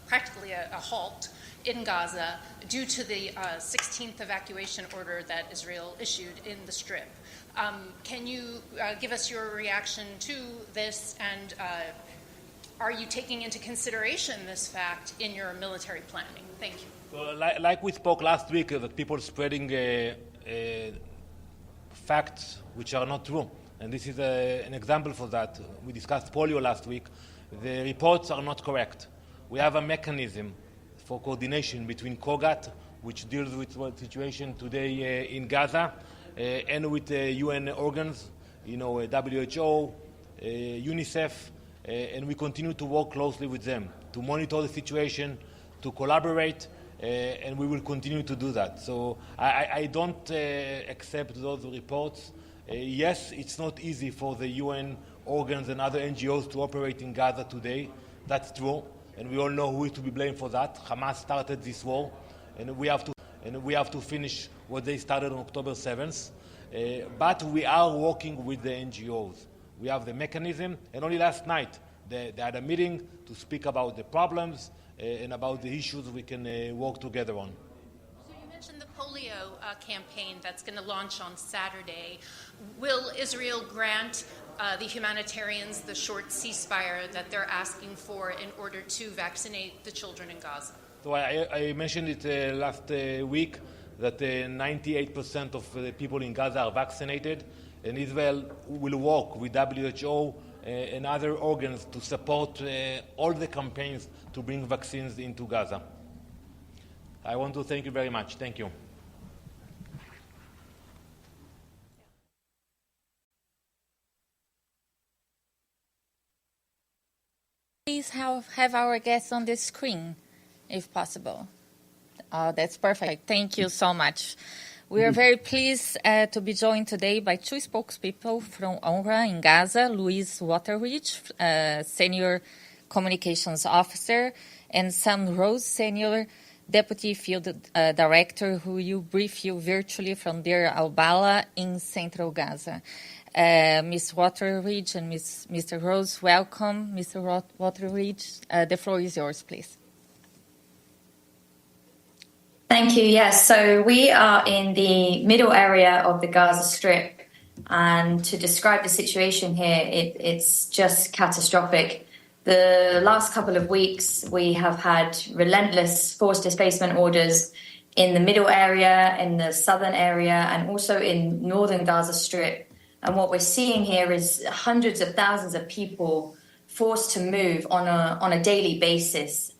practically a halt in Gaza due to the 16th evacuation order that Israel issued in the Strip. Can you give us your reaction to this, and are you taking into consideration this fact in your military planning? Thank you. So, like we spoke last week, that people spreading facts which are not true. And this is an example for that. We discussed polio last week. The reports are not correct. We have a mechanism for coordination between COGAT, which deals with the situation today in Gaza, and with UN organs, you know, WHO, UNICEF, and we continue to work closely with them to monitor the situation, to collaborate, and we will continue to do that. So I don't accept those reports. Yes, it's not easy for the UN organs and other NGOs to operate in Gaza today. That's true, and we all know who is to be blamed for that. Hamas started this war, and we have to finish what they started on October 7th. But we are working with the NGOs. We have the mechanism, and only last night they had a meeting to speak about the problems and about the issues we can work together on. So you mentioned the polio campaign that's going to launch on Saturday. Will Israel grant the humanitarians the short ceasefire that they're asking for in order to vaccinate the children in Gaza? So I mentioned it last week that 98% of the people in Gaza are vaccinated, and Israel will work with WHO and other organs to support all the campaigns to bring vaccines into Gaza. I want to thank you very much. Thank you. Please have our guests on the screen, if possible. That's perfect. Thank you so much. We are very pleased to be joined today by two spokespeople from UNRWA in Gaza, Louise Waterridge, Senior Communications Officer, and Sam Rose, Senior Deputy Field Director, who will brief you virtually from Deir al-Bala in central Gaza. Ms. Waterridge and Mr. Rose, welcome. Mr. Waterridge, the floor is yours, please. Thank you. Yes, so we are in the middle area of the Gaza Strip, and to describe the situation here, it's just catastrophic. The last couple of weeks, we have had relentless forced displacement orders in the middle area, in the southern area, and also in northern Gaza Strip. And what we're seeing here is hundreds of thousands of people forced to move on a daily basis.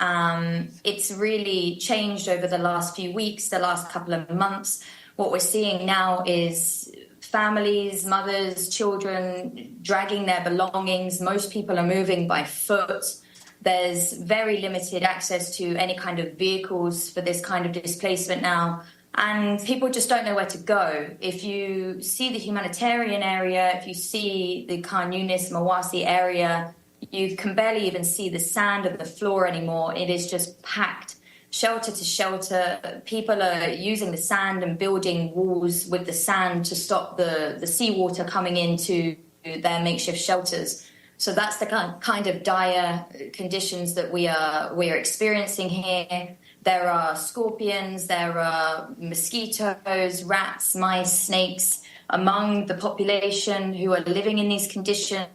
It's really changed over the last few weeks, the last couple of months. What we're seeing now is families, mothers, children dragging their belongings. Most people are moving by foot. There's very limited access to any kind of vehicles for this kind of displacement now. And people just don't know where to go. If you see the humanitarian area, if you see the Khan Yunis, Mawasi area, you can barely even see the sand of the floor anymore. It is just packed, shelter to shelter. People are using the sand and building walls with the sand to stop the seawater coming into their makeshift shelters. So that's the kind of dire conditions that we are experiencing here. There are scorpions, there are mosquitoes, rats, mice, snakes among the population who are living in these conditions.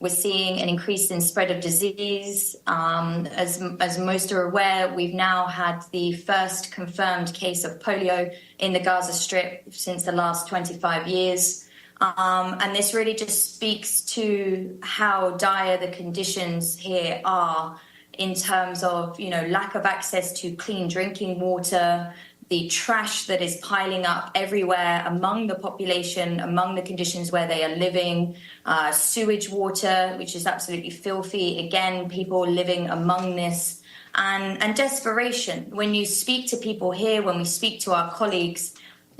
We're seeing an increase in spread of disease. As most are aware, we've now had the first confirmed case of polio in the Gaza Strip since the last 25 years. And this really just speaks to how dire the conditions here are in terms of, lack of access to clean drinking water, the trash that is piling up everywhere among the population, among the conditions where they are living, sewage water, which is absolutely filthy. Again, people living among this, and desperation. When you speak to people here, when we speak to our colleagues,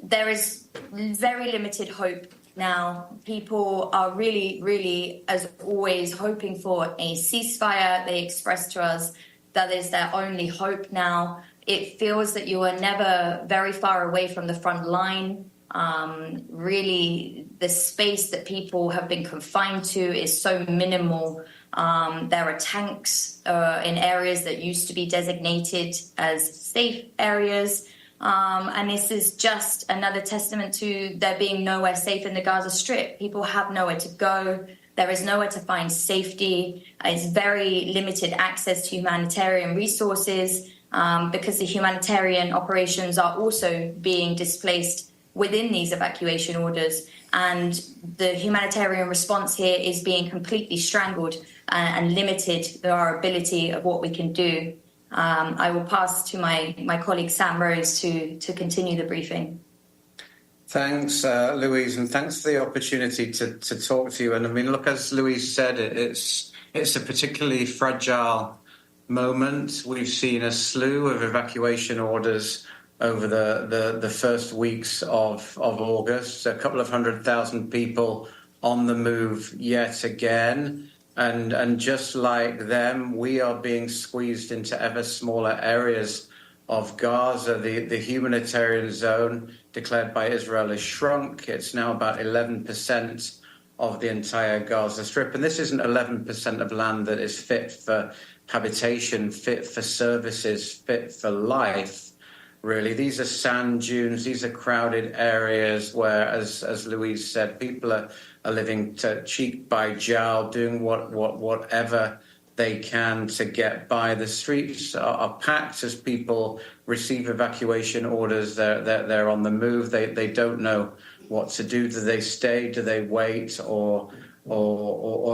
there is very limited hope now. People are really, really, as always, hoping for a ceasefire. They express to us that is their only hope now. It feels that you are never very far away from the front line. Really, the space that people have been confined to is so minimal. There are tanks in areas that used to be designated as safe areas. And this is just another testament to there being nowhere safe in the Gaza Strip. People have nowhere to go. There is nowhere to find safety. It's very limited access to humanitarian resources. Because the humanitarian operations are also being displaced within these evacuation orders. And the humanitarian response here is being completely strangled and limited to our ability of what we can do. I will pass to my colleague Sam Rose to continue the briefing. Thanks, Louise, and thanks for the opportunity to talk to you. And I mean, look, as Louise said, it's a particularly fragile moment. We've seen a slew of evacuation orders over the first weeks of August, a couple of 100,000 people on the move yet again. And just like them, we are being squeezed into ever smaller areas of Gaza. The humanitarian zone declared by Israel has shrunk. It's now about 11% of the entire Gaza Strip. And this isn't 11% of land that is fit for habitation, fit for services, fit for life. really. These are sand dunes. These are crowded areas where, as Louise said, people are living cheek by jowl, doing whatever they can to get by. The streets are packed as people receive evacuation orders. They're on the move. They don't know what to do. Do they stay? Do they wait? Or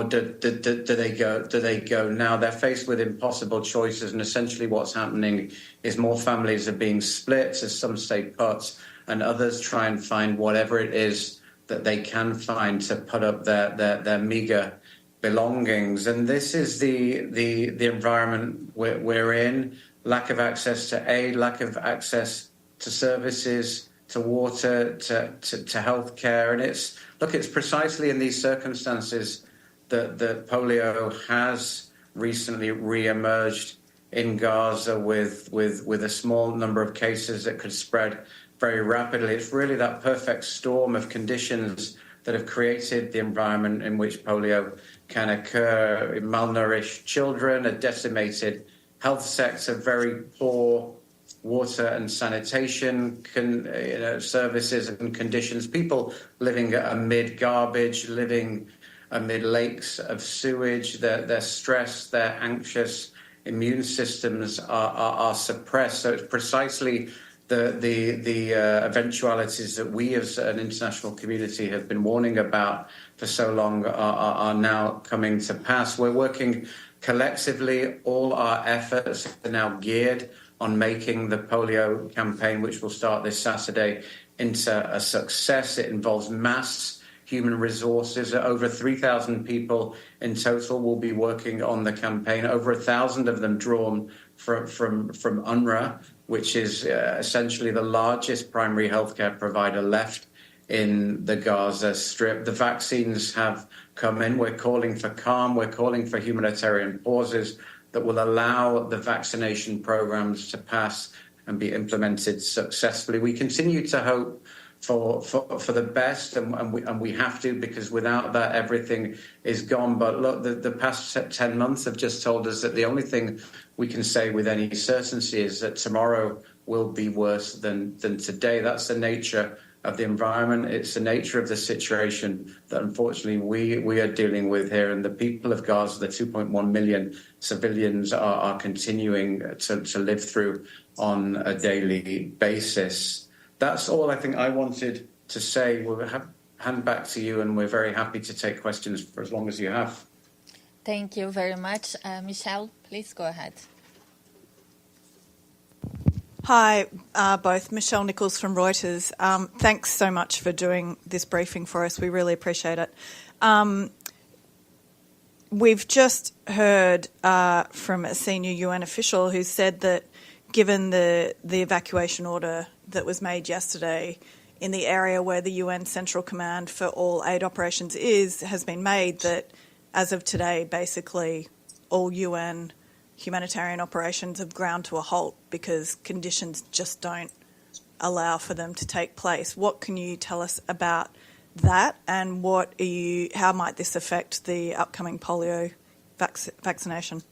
do they go? Do they go now? They're faced with impossible choices, and essentially what's happening is more families are being split as some stay put, and others try and find whatever it is that they can find to put up their meager belongings. And this is the environment we're in: lack of access to aid, lack of access to services, to water, to healthcare. And it's precisely in these circumstances that polio has recently re-emerged in Gaza with a small number of cases that could spread very rapidly. It's really that perfect storm of conditions that have created the environment in which polio can occur. Malnourished children, a decimated health sector, very poor water and sanitation services and conditions, people living amid garbage, living amid lakes of sewage. They're stressed, they're anxious, immune systems are suppressed. So it's precisely the eventualities that we as an international community have been warning about for so long are now coming to pass. We're working collectively. All our efforts are now geared on making the polio campaign, which will start this Saturday, into a success. It involves mass human resources. Over 3,000 people in total will be working on the campaign, over 1,000 of them drawn from UNRWA, which is essentially the largest primary healthcare provider left in the Gaza Strip. The vaccines have come in. We're calling for calm. We're calling for humanitarian pauses that will allow the vaccination programs to pass and be implemented successfully. We continue to hope for the best, and we have to, because without that, everything is gone. But look, the past 10 months have just told us that the only thing we can say with any certainty is that tomorrow will be worse than today. That's the nature of the environment. It's the nature of the situation that unfortunately we are dealing with here. And the people of Gaza, the 2.1 million civilians, are continuing to live through on a daily basis. That's all I think I wanted to say. We'll hand back to you, and we're very happy to take questions for as long as you have. Thank you very much. Michelle, please go ahead. Hi, both. Michelle Nichols from Reuters. Thanks so much for doing this briefing for us. We really appreciate it. We've just heard from a senior UN official who said that given the evacuation order that was made yesterday in the area where the UN Central Command for all aid operations has been made, that as of today, basically all UN humanitarian operations have ground to a halt because conditions just don't allow for them to take place. What can you tell us about that, and how might this affect the upcoming polio vaccination?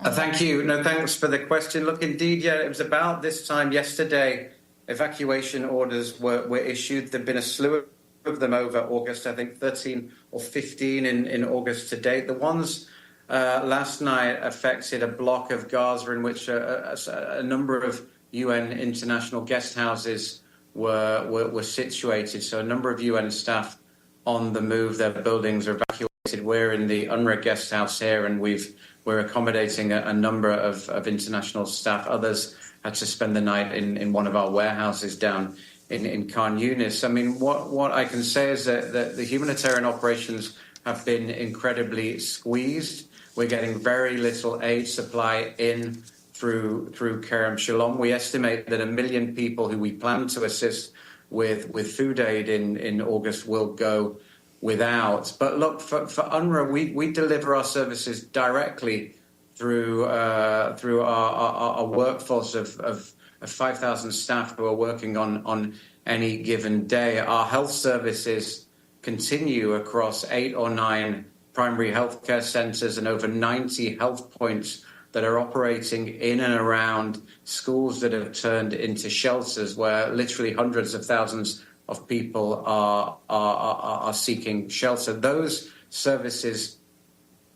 Thank you. No, thanks for the question. Look, indeed, it was about this time yesterday evacuation orders were issued. There have been a slew of them over August, I think 13 or 15 in August to date. The ones last night affected a block of Gaza in which a number of UN international guest houses were situated. So a number of UN staff on the move, their buildings are evacuated. We're in the UNRWA guest house here, and we're accommodating a number of international staff. Others had to spend the night in one of our warehouses down in Khan Yunis. I mean, what I can say is that the humanitarian operations have been incredibly squeezed. We're getting very little aid supply in through Kerem Shalom. We estimate that 1 million people who we plan to assist with food aid in August will go without. But look, for UNRWA, we deliver our services directly through our workforce of 5,000 staff who are working on any given day. Our health services continue across 8 or 9 primary healthcare centres and over 90 health points that are operating in and around schools that have turned into shelters where literally hundreds of thousands of people are seeking shelter. Those services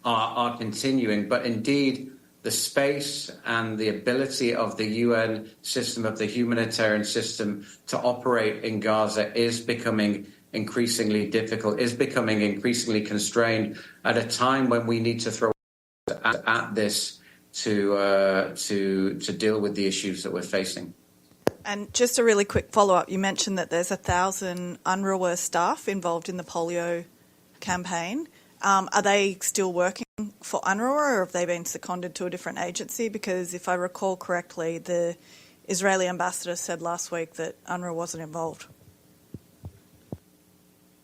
are continuing, but indeed the space and the ability of the UN system, of the humanitarian system to operate in Gaza is becoming increasingly difficult, is becoming increasingly constrained at a time when we need to throw at this to deal with the issues that we're facing. And just a really quick follow-up, you mentioned that there's 1,000 UNRWA staff involved in the polio campaign. Are they still working for UNRWA, or have they been seconded to a different agency? Because if I recall correctly, the Israeli ambassador said last week that UNRWA wasn't involved.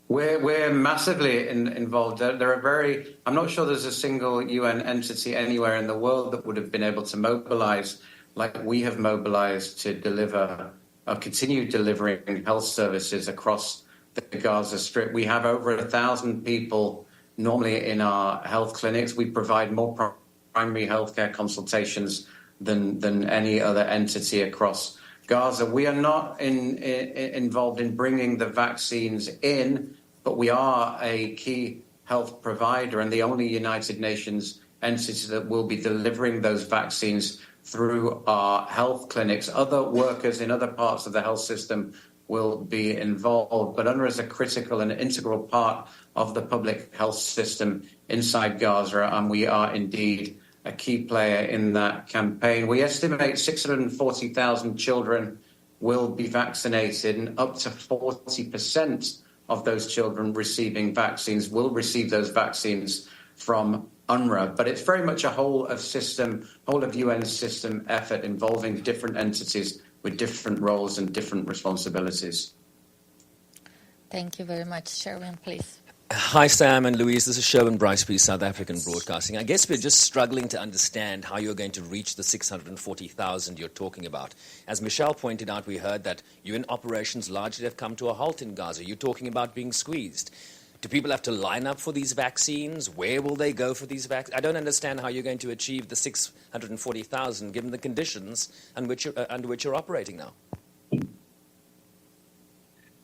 We're massively involved. I'm not sure there's a single UN entity anywhere in the world that would have been able to mobilise like we have mobilised to deliver, continue delivering health services across the Gaza Strip. We have over 1,000 people normally in our health clinics. We provide more primary healthcare consultations than any other entity across Gaza. We are not involved in bringing the vaccines in, but we are a key health provider and the only United Nations entity that will be delivering those vaccines through our health clinics. Other workers in other parts of the health system will be involved, but UNRWA is a critical and integral part of the public health system inside Gaza, and we are indeed a key player in that campaign. We estimate 640,000 children will be vaccinated, and up to 40% of those children receiving vaccines will receive those vaccines from UNRWA. But it's very much a whole of UN system effort involving different entities with different roles and different responsibilities. Thank you very much. Sherwin, please. Hi, Sam and Louise. This is Sherwin Bryce, South African Broadcasting. I guess we're just struggling to understand how you're going to reach the 640,000 you're talking about. As Michelle pointed out, we heard that UN operations largely have come to a halt in Gaza. You're talking about being squeezed. Do people have to line up for these vaccines? Where will they go for these vaccines? I don't understand how you're going to achieve the 640,000 given the conditions under which you're operating now.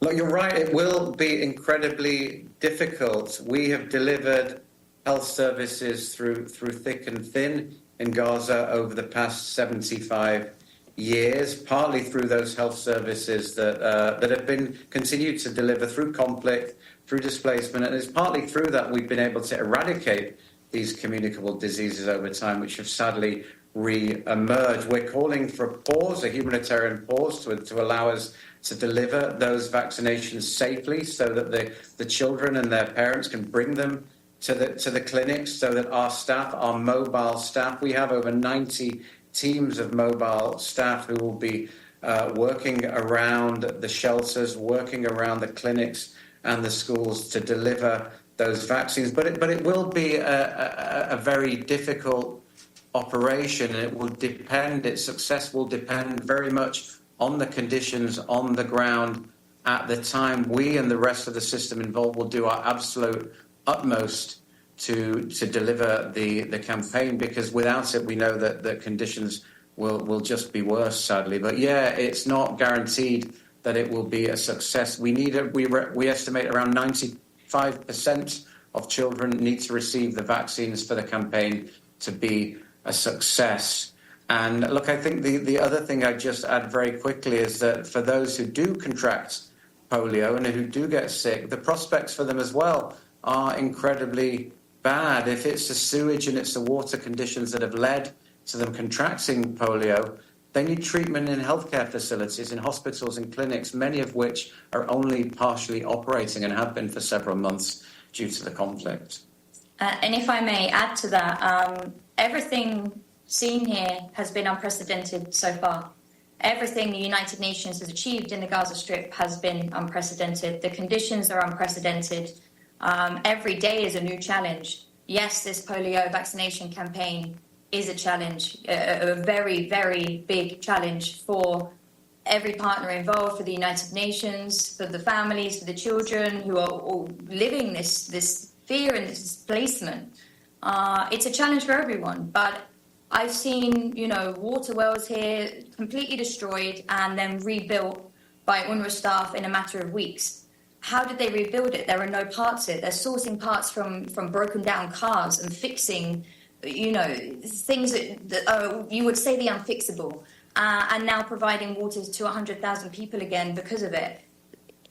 Look, you're right. It will be incredibly difficult. We have delivered health services through thick and thin in Gaza over the past 75 years, partly through those health services that have been continued to deliver through conflict, through displacement, and it's partly through that we've been able to eradicate these communicable diseases over time, which have sadly re-emerged. We're calling for a pause, a humanitarian pause, to allow us to deliver those vaccinations safely so that the children and their parents can bring them to the clinics, so that our staff, our mobile staff, we have over 90 teams of mobile staff who will be working around the shelters, working around the clinics and the schools to deliver those vaccines. But it will be a very difficult operation, and it will depend, its success will depend very much on the conditions on the ground at the time. We and the rest of the system involved will do our absolute utmost to deliver the campaign, because without it, we know that the conditions will just be worse, sadly. But yeah, it's not guaranteed that it will be a success. We estimate around 95% of children need to receive the vaccines for the campaign to be a success. And look, I think the other thing I'd just add very quickly is that for those who do contract polio and who do get sick, the prospects for them as well are incredibly bad. If it's the sewage and it's the water conditions that have led to them contracting polio, they need treatment in healthcare facilities, in hospitals and clinics, many of which are only partially operating and have been for several months due to the conflict. And if I may add to that, everything seen here has been unprecedented so far. Everything the United Nations has achieved in the Gaza Strip has been unprecedented. The conditions are unprecedented. Every day is a new challenge. Yes, this polio vaccination campaign is a challenge, a very, very big challenge for every partner involved, for the United Nations, for the families, for the children who are all living this fear and this displacement. It's a challenge for everyone, but I've seen, water wells here completely destroyed and then rebuilt by UNRWA staff in a matter of weeks. How did they rebuild it? There are no parts in it. They're sourcing parts from broken down cars and fixing, things that you would say the unfixable, and now providing water to 100,000 people again because of it.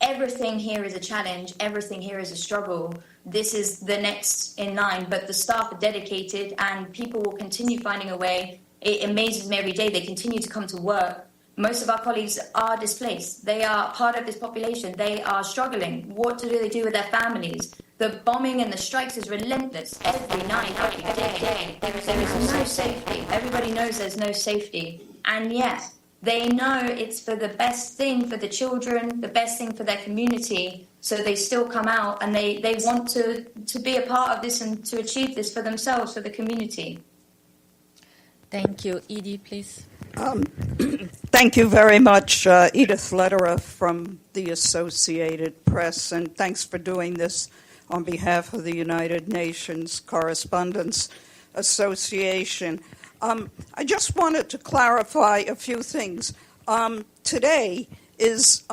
Everything here is a challenge. Everything here is a struggle. This is the next in line, but the staff are dedicated and people will continue finding a way. It amazes me every day. They continue to come to work. Most of our colleagues are displaced. They are part of this population. They are struggling. What do they do with their families? The bombing and the strikes is relentless. Every night, every day. There is no safety. Everybody knows there's no safety. And yet, they know it's for the best thing for the children, the best thing for their community. So they still come out and they want to be a part of this and to achieve this for themselves, for the community. Thank you. Edie, please. Thank you very much, Edith Lederer from the Associated Press, and thanks for doing this on behalf of the United Nations Correspondents Association. I just wanted to clarify a few things. Today is,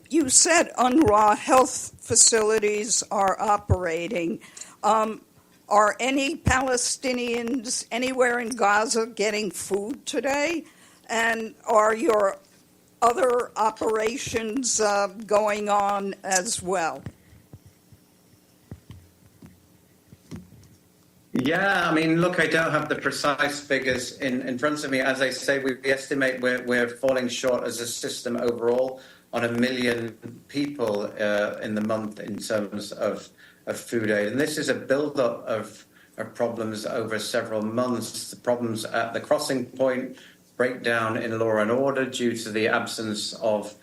you said UNRWA health facilities are operating. Are any Palestinians anywhere in Gaza getting food today? And are your other operations going on as well? Yeah, I mean, look, I don't have the precise figures in front of me. As I say, we estimate we're falling short as a system overall on 1 million people in the month in terms of food aid. And this is a build-up of problems over several months. The problems at the crossing point, breakdown in law and order due to the absence of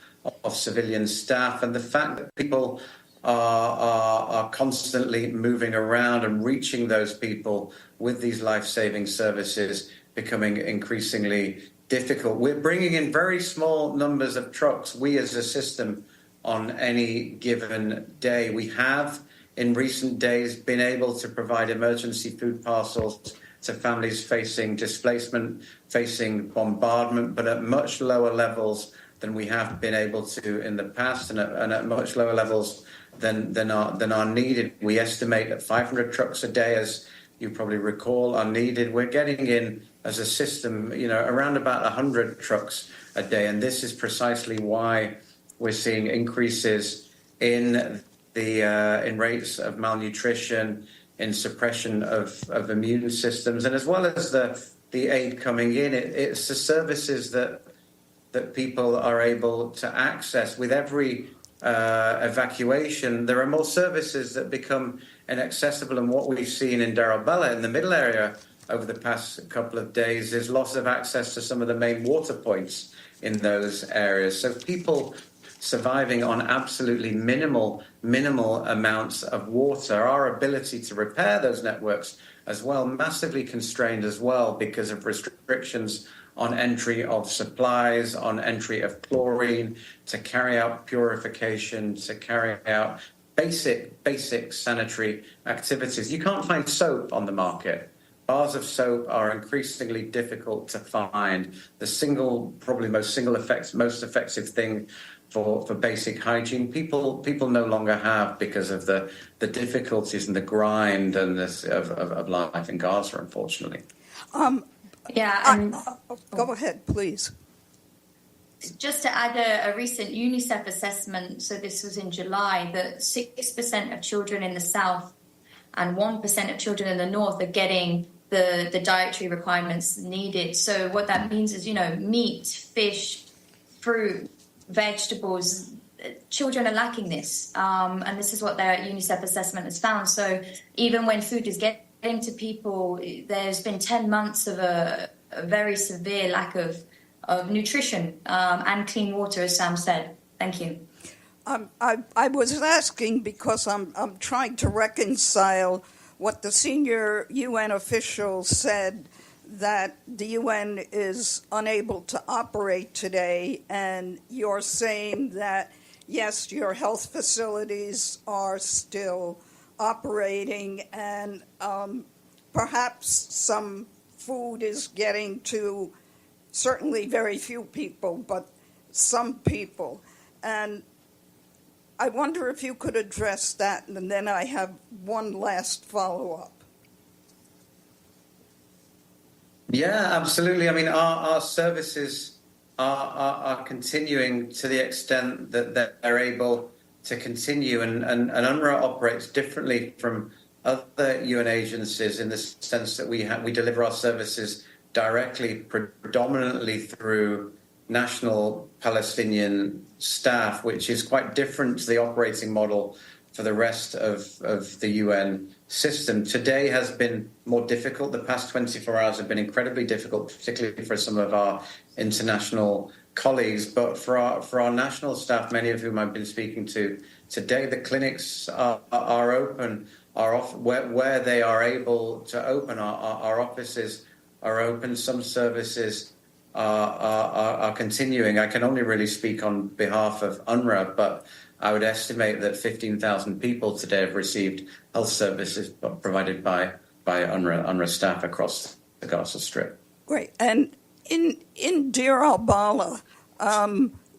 civilian staff, and the fact that people are constantly moving around and reaching those people with these life-saving services becoming increasingly difficult. We're bringing in very small numbers of trucks, we as a system, on any given day. We have, in recent days, been able to provide emergency food parcels to families facing displacement, facing bombardment, but at much lower levels than we have been able to in the past, and at much lower levels than are needed. We estimate that 500 trucks a day, as you probably recall, are needed. We're getting in as a system, around about 100 trucks a day, and this is precisely why we're seeing increases in in rates of malnutrition, in suppression of immune systems, and as well as the aid coming in, it's the services that people are able to access. With every evacuation, there are more services that become inaccessible, and what we've seen in Darabella, in the middle area, over the past couple of days is loss of access to some of the main water points in those areas. So people surviving on absolutely minimal amounts of water. Our ability to repair those networks as well, massively constrained as well because of restrictions on entry of supplies, on entry of chlorine, to carry out purification, to carry out basic sanitary activities. You can't find soap on the market. Bars of soap are increasingly difficult to find. The probably most effective thing for basic hygiene, people no longer have because of the difficulties and the grind and of life in Gaza, unfortunately. Go ahead, please. Just to add a recent UNICEF assessment, so this was in July, that 6% of children in the south and 1% of children in the north are getting the dietary requirements needed. So what that means is, meat, fish, fruit, vegetables, children are lacking this. And this is what their UNICEF assessment has found. So even when food is getting to people, there's been 10 months of a very severe lack of nutrition and clean water, as Sam said. Thank you. I was asking because I'm trying to reconcile what the senior UN official said, that the UN is unable to operate today, and you're saying that, yes, your health facilities are still operating, and perhaps some food is getting to certainly very few people, but some people. And I wonder if you could address that, and then I have one last follow-up. Yeah, absolutely. I mean, our services are continuing to the extent that they're able to continue, and UNRWA operates differently from other UN agencies in the sense that we deliver our services directly, predominantly through national Palestinian staff, which is quite different to the operating model for the rest of the UN system. Today has been more difficult. The past 24 hours have been incredibly difficult, particularly for some of our international colleagues. But for our national staff, many of whom I've been speaking to today, the clinics are open, where they are able to open. Our offices are open. Some services are continuing. I can only really speak on behalf of UNRWA, but I would estimate that 15,000 people today have received health services provided by UNRWA staff across the Gaza Strip. Great. And in Deir al-Balah,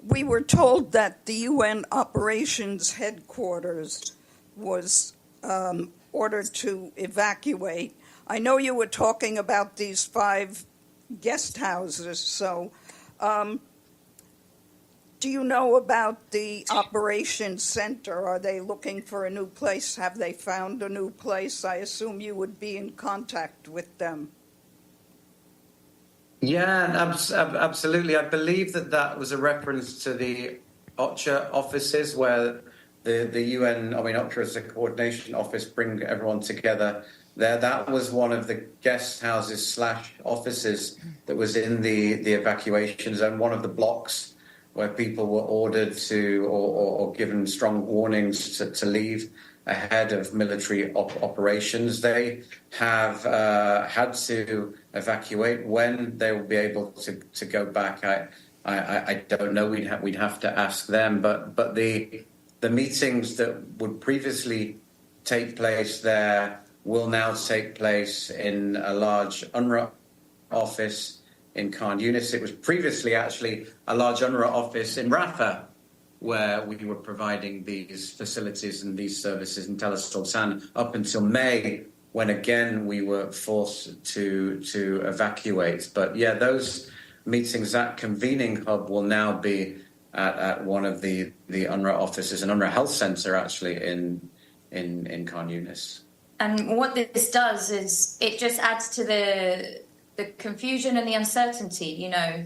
we were told that the UN operations headquarters was ordered to evacuate. I know you were talking about these 5 guest houses, so do you know about the operations center? Are they looking for a new place? Have they found a new place? I assume you would be in contact with them. Yeah, absolutely. I believe that was a reference to the OCHA offices, where the UN, OCHA is a coordination office, bring everyone together there. That was one of the guest houses / offices that was in the evacuation zone, one of the blocks where people were ordered to or given strong warnings to leave ahead of military operations. They have had to evacuate. When they will be able to go back, I don't know. We'd have to ask them. But the meetings that would previously take place there will now take place in a large UNRWA office in Khan Yunis. It was previously actually a large UNRWA office in Rafah, where we were providing these facilities and these services in Tel Sultan up until May, when again we were forced to evacuate. But yeah, those meetings, that convening hub will now be at one of the UNRWA offices, an UNRWA health center actually in Khan Yunis. And what this does is it just adds to the confusion and the uncertainty. You know,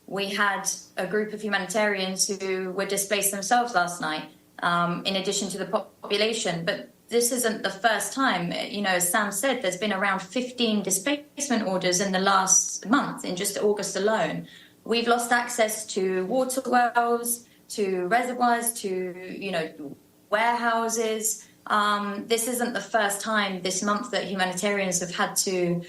we had a group of humanitarians who were displaced themselves last night, in addition to the population. But this isn't the first time. You know, as Sam said, there's been around 15 displacement orders in the last month, in just August alone. We've lost access to water wells, to reservoirs, to, warehouses. This isn't the first time this month that humanitarians have had to,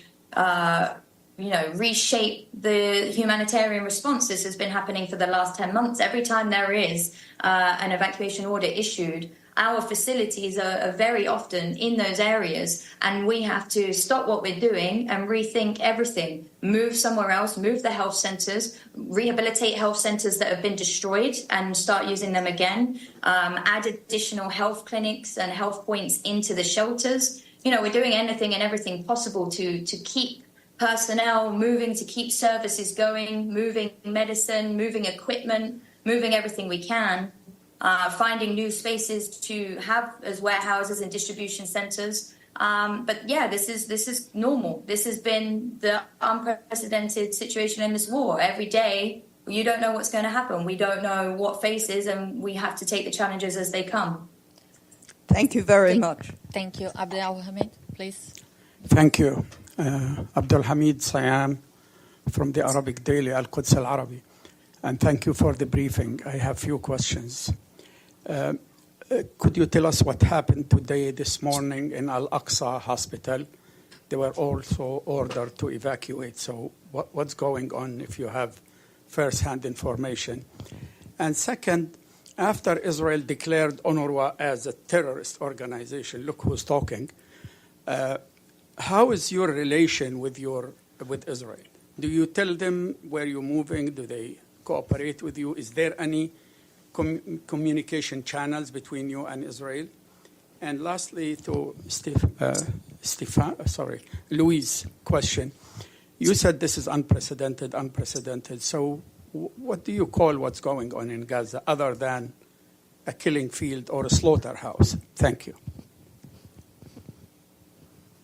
reshape the humanitarian response. This has been happening for the last 10 months. Every time there is an evacuation order issued, our facilities are very often in those areas, and we have to stop what we're doing and rethink everything. Move somewhere else, move the health centres, rehabilitate health centres that have been destroyed and start using them again, add additional health clinics and health points into the shelters. We're doing anything and everything possible to keep personnel moving, to keep services going, moving medicine, moving equipment, moving everything we can. Finding new spaces to have as warehouses and distribution centres. But yeah, this is normal. This has been the unprecedented situation in this war. Every day, you don't know what's going to happen. We don't know what faces, and we have to take the challenges as they come. Thank you very much. Thank you. Abdul Hamid, please. Thank you. Abdul Hamid Sayam from the Arabic daily Al-Quds Al-Arabi. And thank you for the briefing. I have few questions. Could you tell us what happened this morning in Al-Aqsa Hospital? They were also ordered to evacuate. So what's going on, if you have first-hand information? And second, after Israel declared UNRWA as a terrorist organization, look who's talking, how is your relation with Israel? Do you tell them where you're moving? Do they cooperate with you? Is there any communication channels between you and Israel? And lastly, to Louise' question, you said this is unprecedented. So what do you call what's going on in Gaza other than a killing field or a slaughterhouse? Thank you.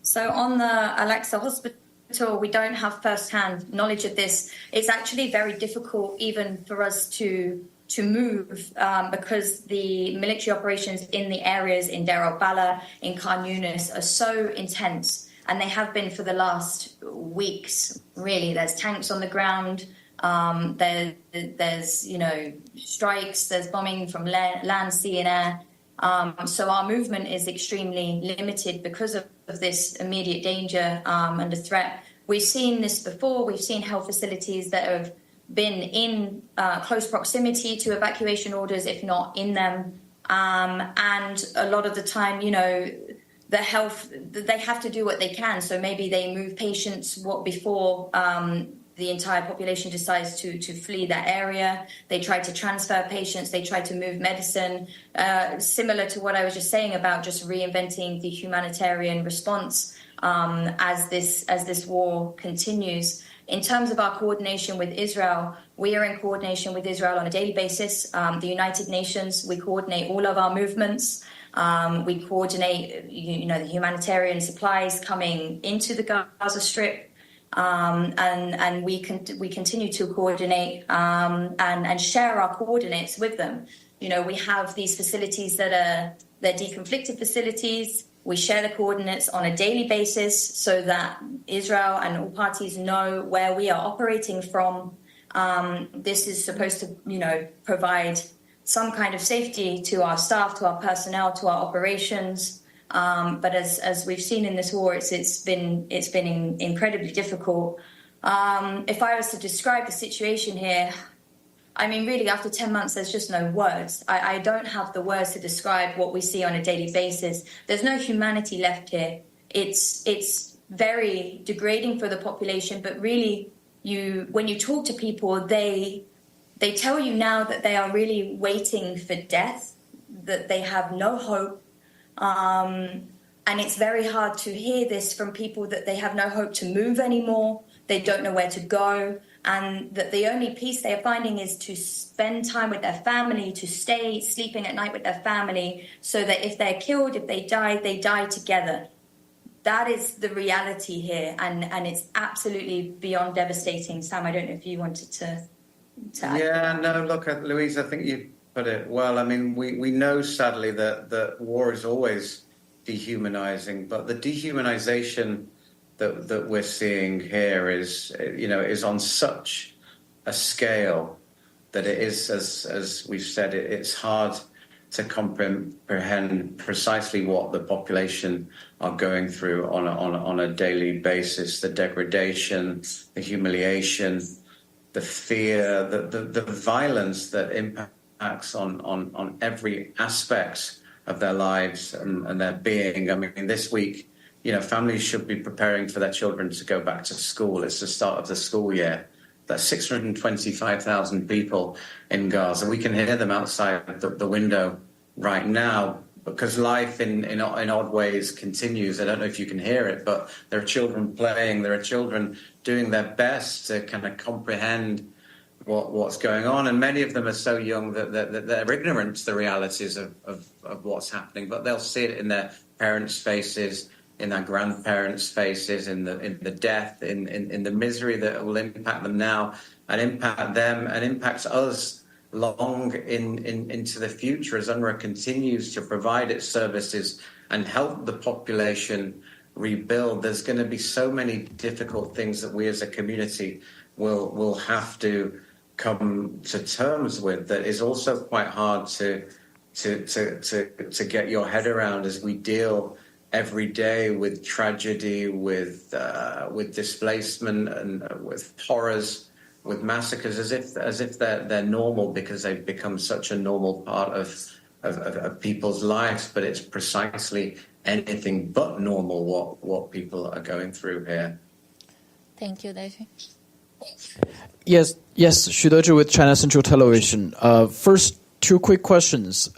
So on the Al-Aqsa Hospital, we don't have first-hand knowledge of this. It's actually very difficult even for us to move because the military operations in the areas in Deir al-Balah, in Khan Yunis are so intense, and they have been for the last weeks, really. There's tanks on the ground, there's strikes, there's bombing from land, sea and air. So our movement is extremely limited because of this immediate danger and the threat. We've seen this before. We've seen health facilities that have been in close proximity to evacuation orders, if not in them. And a lot of the time, the health, they have to do what they can. So maybe they move patients before the entire population decides to flee that area. They try to transfer patients. They try to move medicine, similar to what I was just saying about just reinventing the humanitarian response as this war continues. In terms of our coordination with Israel, we are in coordination with Israel on a daily basis. The United Nations, we coordinate all of our movements. We coordinate, the humanitarian supplies coming into the Gaza Strip. And we continue to coordinate and share our coordinates with them. We have these facilities they're deconflicted facilities. We share the coordinates on a daily basis so that Israel and all parties know where we are operating from. This is supposed to, provide some kind of safety to our staff, to our personnel, to our operations. But as we've seen in this war, it's been incredibly difficult. If I was to describe the situation here, I mean, really, after 10 months, there's just no words. I don't have the words to describe what we see on a daily basis. There's no humanity left here. It's very degrading for the population, but really, when you talk to people, they tell you now that they are really waiting for death, that they have no hope. And it's very hard to hear this from people, that they have no hope to move anymore. They don't know where to go. And that the only peace they are finding is to spend time with their family, to stay sleeping at night with their family, so that if they're killed, if they die together. That is the reality here. And it's absolutely beyond devastating. Sam, I don't know if you wanted to add. Yeah, no, look, Louise, I think you put it well. I mean, we know, sadly, that war is always dehumanizing, but the dehumanization that we're seeing here is on such a scale that it is, as we've said, it's hard to comprehend precisely what the population are going through on a daily basis. The degradation, the humiliation, the fear, the violence that impacts on every aspect of their lives and their being. I mean, this week, families should be preparing for their children to go back to school. It's the start of the school year. There's 625,000 people in Gaza. We can hear them outside the window right now because life in odd ways continues. I don't know if you can hear it, but there are children playing. There are children doing their best to kind of comprehend what's going on. And many of them are so young that they're ignorant to the realities of what's happening, but they'll see it in their parents' faces, in their grandparents' faces, in the death, in the misery that will impact them now and impact them and impacts us long into the future as UNRWA continues to provide its services and help the population rebuild. There's going to be so many difficult things that we as a community will have to come to terms with that is also quite hard to get your head around as we deal every day with tragedy, with displacement, and with horrors, with massacres as if they're normal because they've become such a normal part of people's lives, but it's precisely anything but normal what people are going through here. Thank you, Daisy. Yes, Xu Dezhi with China Central Television. First, two quick questions.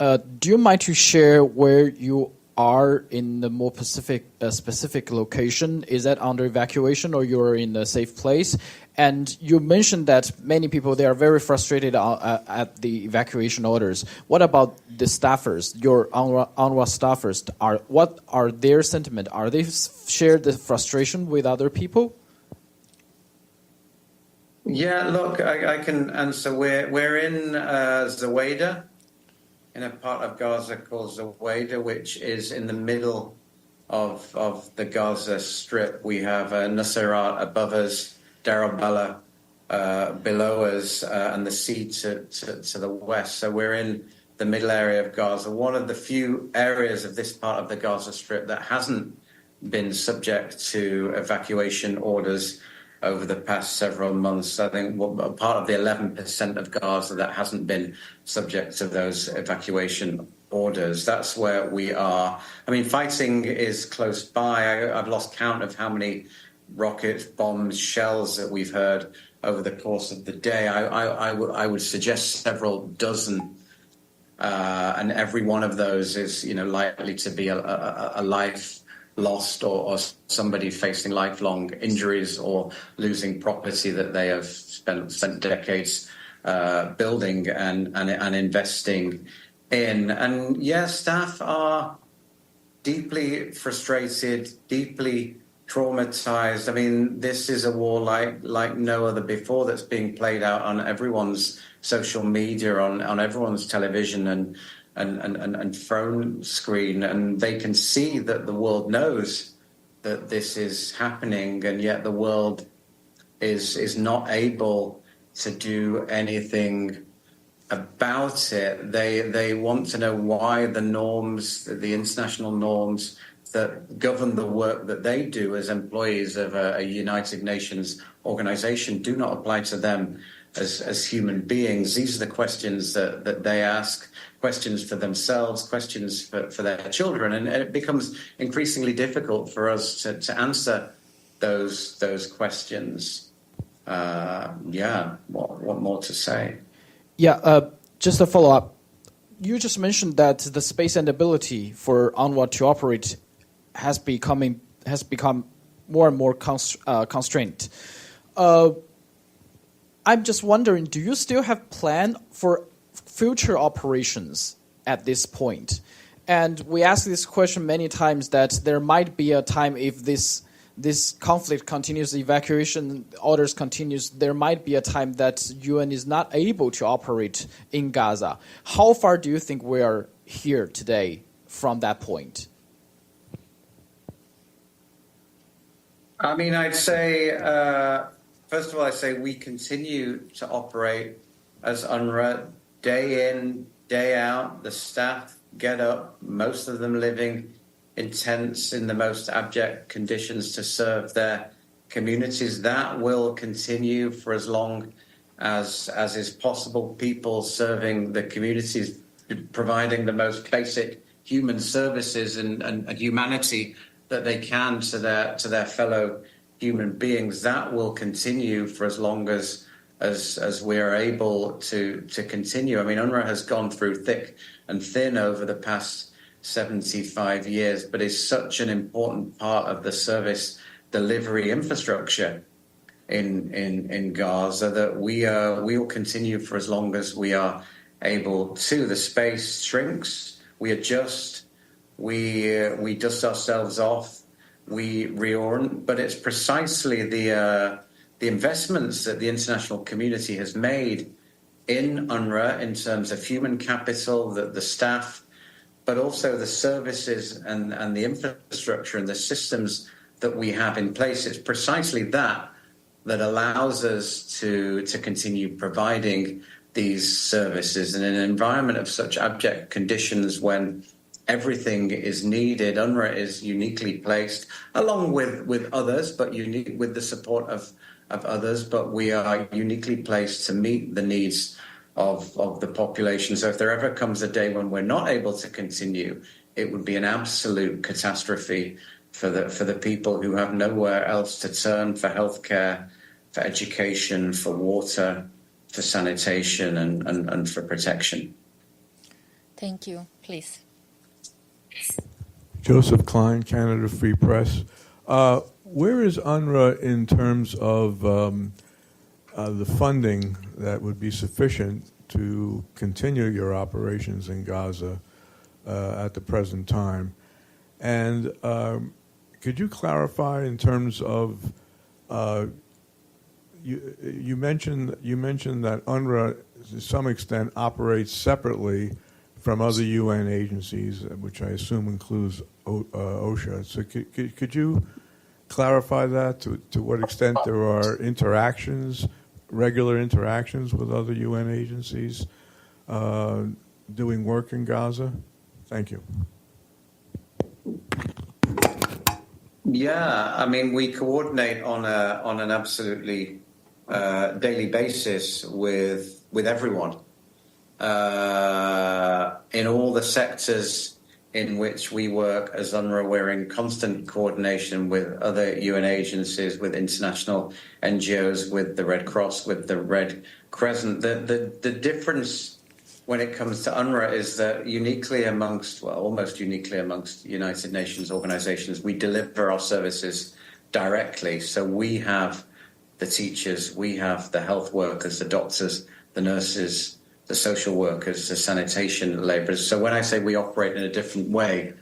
Do you mind to share where you are in the more specific location? Is that under evacuation or you're in a safe place? And you mentioned that many people, they are very frustrated at the evacuation orders. What about the staffers, your UNRWA staffers? What are their sentiment? Are they share the frustration with other people? Yeah, look, I can answer. We're in Zawaida, in a part of Gaza called Zawaida, which is in the middle of the Gaza Strip. We have Nusayrat above us, Deir al-Balah below us, and the sea to the west. So we're in the middle area of Gaza, one of the few areas of this part of the Gaza Strip that hasn't been subject to evacuation orders over the past several months. I think part of the 11% of Gaza that hasn't been subject to those evacuation orders. That's where we are. I mean, fighting is close by. I've lost count of how many rockets, bombs, shells that we've heard over the course of the day. I would suggest several dozen, and every one of those is, likely to be a life lost or somebody facing lifelong injuries or losing property that they have spent decades building and investing in. And staff are deeply frustrated, deeply traumatized. I mean, this is a war like no other before that's being played out on everyone's social media, on everyone's television and phone screen, and they can see that the world knows that this is happening, and yet the world is not able to do anything about it. They want to know why the norms, the international norms that govern the work that they do as employees of a United Nations organization do not apply to them as human beings. These are the questions that they ask, questions for themselves, questions for their children, and it becomes increasingly difficult for us to answer those questions. What more to say? Just a follow-up. You just mentioned that the space and ability for UNRWA to operate has become more and more constrained. I'm just wondering, do you still have plan for future operations at this point? And we ask this question many times, that there might be a time if this conflict continues, the evacuation orders continues, there might be a time that UN is not able to operate in Gaza. How far do you think we are here today from that point? I mean, I'd say, first of all, I'd say we continue to operate as UNRWA day in, day out. The staff get up, most of them living in tents in the most abject conditions to serve their communities. That will continue for as long as is possible. People serving the communities, providing the most basic human services and humanity that they can to their fellow human beings. That will continue for as long as we are able to continue. I mean, UNRWA has gone through thick and thin over the past 75 years, but is such an important part of the service delivery infrastructure in Gaza that we will continue for as long as we are able to. The space shrinks, we adjust, we dust ourselves off, we reorient, but it's precisely the investments that the international community has made in UNRWA in terms of human capital, the staff, but also the services and the infrastructure and the systems that we have in place. It's precisely that allows us to continue providing these services in an environment of such abject conditions when everything is needed. UNRWA is uniquely placed, along with others, but unique with the support of of others, but we are uniquely placed to meet the needs of the population. So if there ever comes a day when we're not able to continue, it would be an absolute catastrophe for the people who have nowhere else to turn for healthcare, for education, for water, for sanitation, and for protection. Thank you. Please. Joseph Klein, Canada Free Press. Where is UNRWA in terms of the funding that would be sufficient to continue your operations in Gaza at the present time? And could you clarify in terms of you mentioned that UNRWA to some extent operates separately from other UN agencies, which I assume includes OSHA. So could you clarify that to what extent there are regular interactions with other UN agencies doing work in Gaza? Thank you. Yeah, I mean, we coordinate on an absolutely daily basis with everyone in all the sectors in which we work as UNRWA. We're in constant coordination with other UN agencies, with international NGOs, with the Red Cross, with the Red Crescent. The difference when it comes to UNRWA is that almost uniquely amongst United Nations organizations, we deliver our services directly. So we have the teachers, we have the health workers, the doctors, the nurses, the social workers, the sanitation laborers. So when I say we operate in a different way,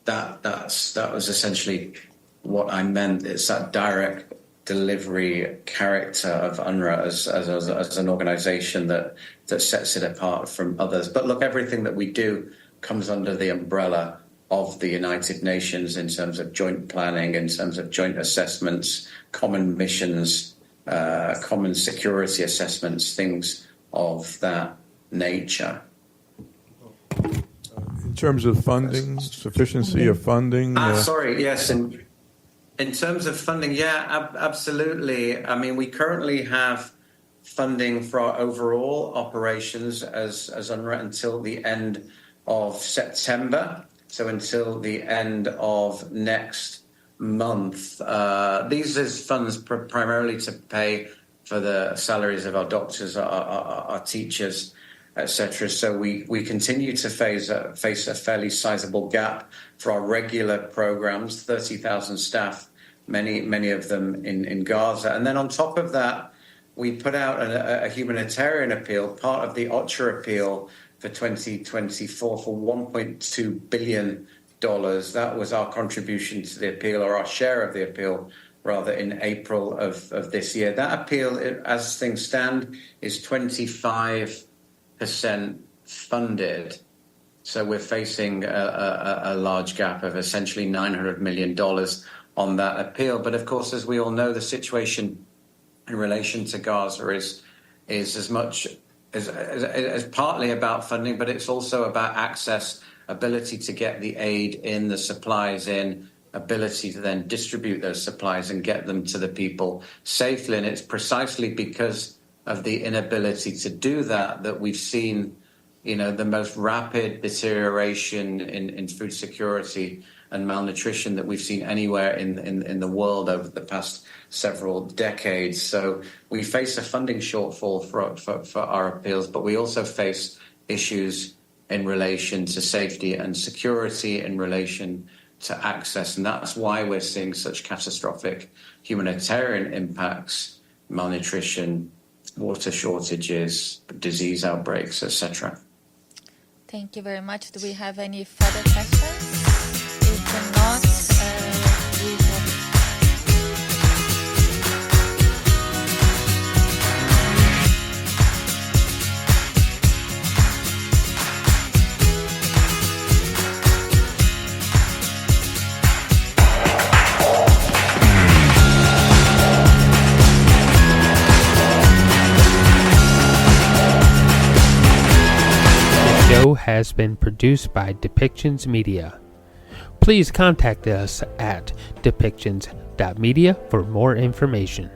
that was essentially what I meant. It's that direct delivery character of UNRWA as an organization that sets it apart from others. But look, everything that we do comes under the umbrella of the United Nations in terms of joint planning, in terms of joint assessments, common missions, common security assessments, things of that nature. In terms of funding, sufficiency of funding? Sorry, yes. In terms of funding, yeah, absolutely. I mean, we currently have funding for our overall operations as UNRWA until the end of September, so until the end of next month. These is funds primarily to pay for the salaries of our doctors, our teachers, etc. So we continue to face a fairly sizable gap for our regular programs, 30,000 staff, many of them in Gaza. And then on top of that, we put out a humanitarian appeal, part of the OCHA appeal for 2024 for $1.2 billion. That was our contribution to the appeal, or our share of the appeal, rather, in April of this year. That appeal, as things stand, is 25% funded. So we're facing a large gap of essentially $900 million on that appeal. But of course, as we all know, the situation in relation to Gaza is as much as partly about funding, but it's also about access, ability to get the aid in, the supplies in, ability to then distribute those supplies and get them to the people safely. And it's precisely because of the inability to do that we've seen, the most rapid deterioration in food security and malnutrition that we've seen anywhere in the world over the past several decades. So we face a funding shortfall for our appeals, but we also face issues in relation to safety and security, in relation to access. And that's why we're seeing such catastrophic humanitarian impacts, malnutrition, water shortages, disease outbreaks, etc. Thank you very much. Do we have any further questions? If not, we will... The show has been produced by Depictions Media. Please contact us at depictions.media for more information.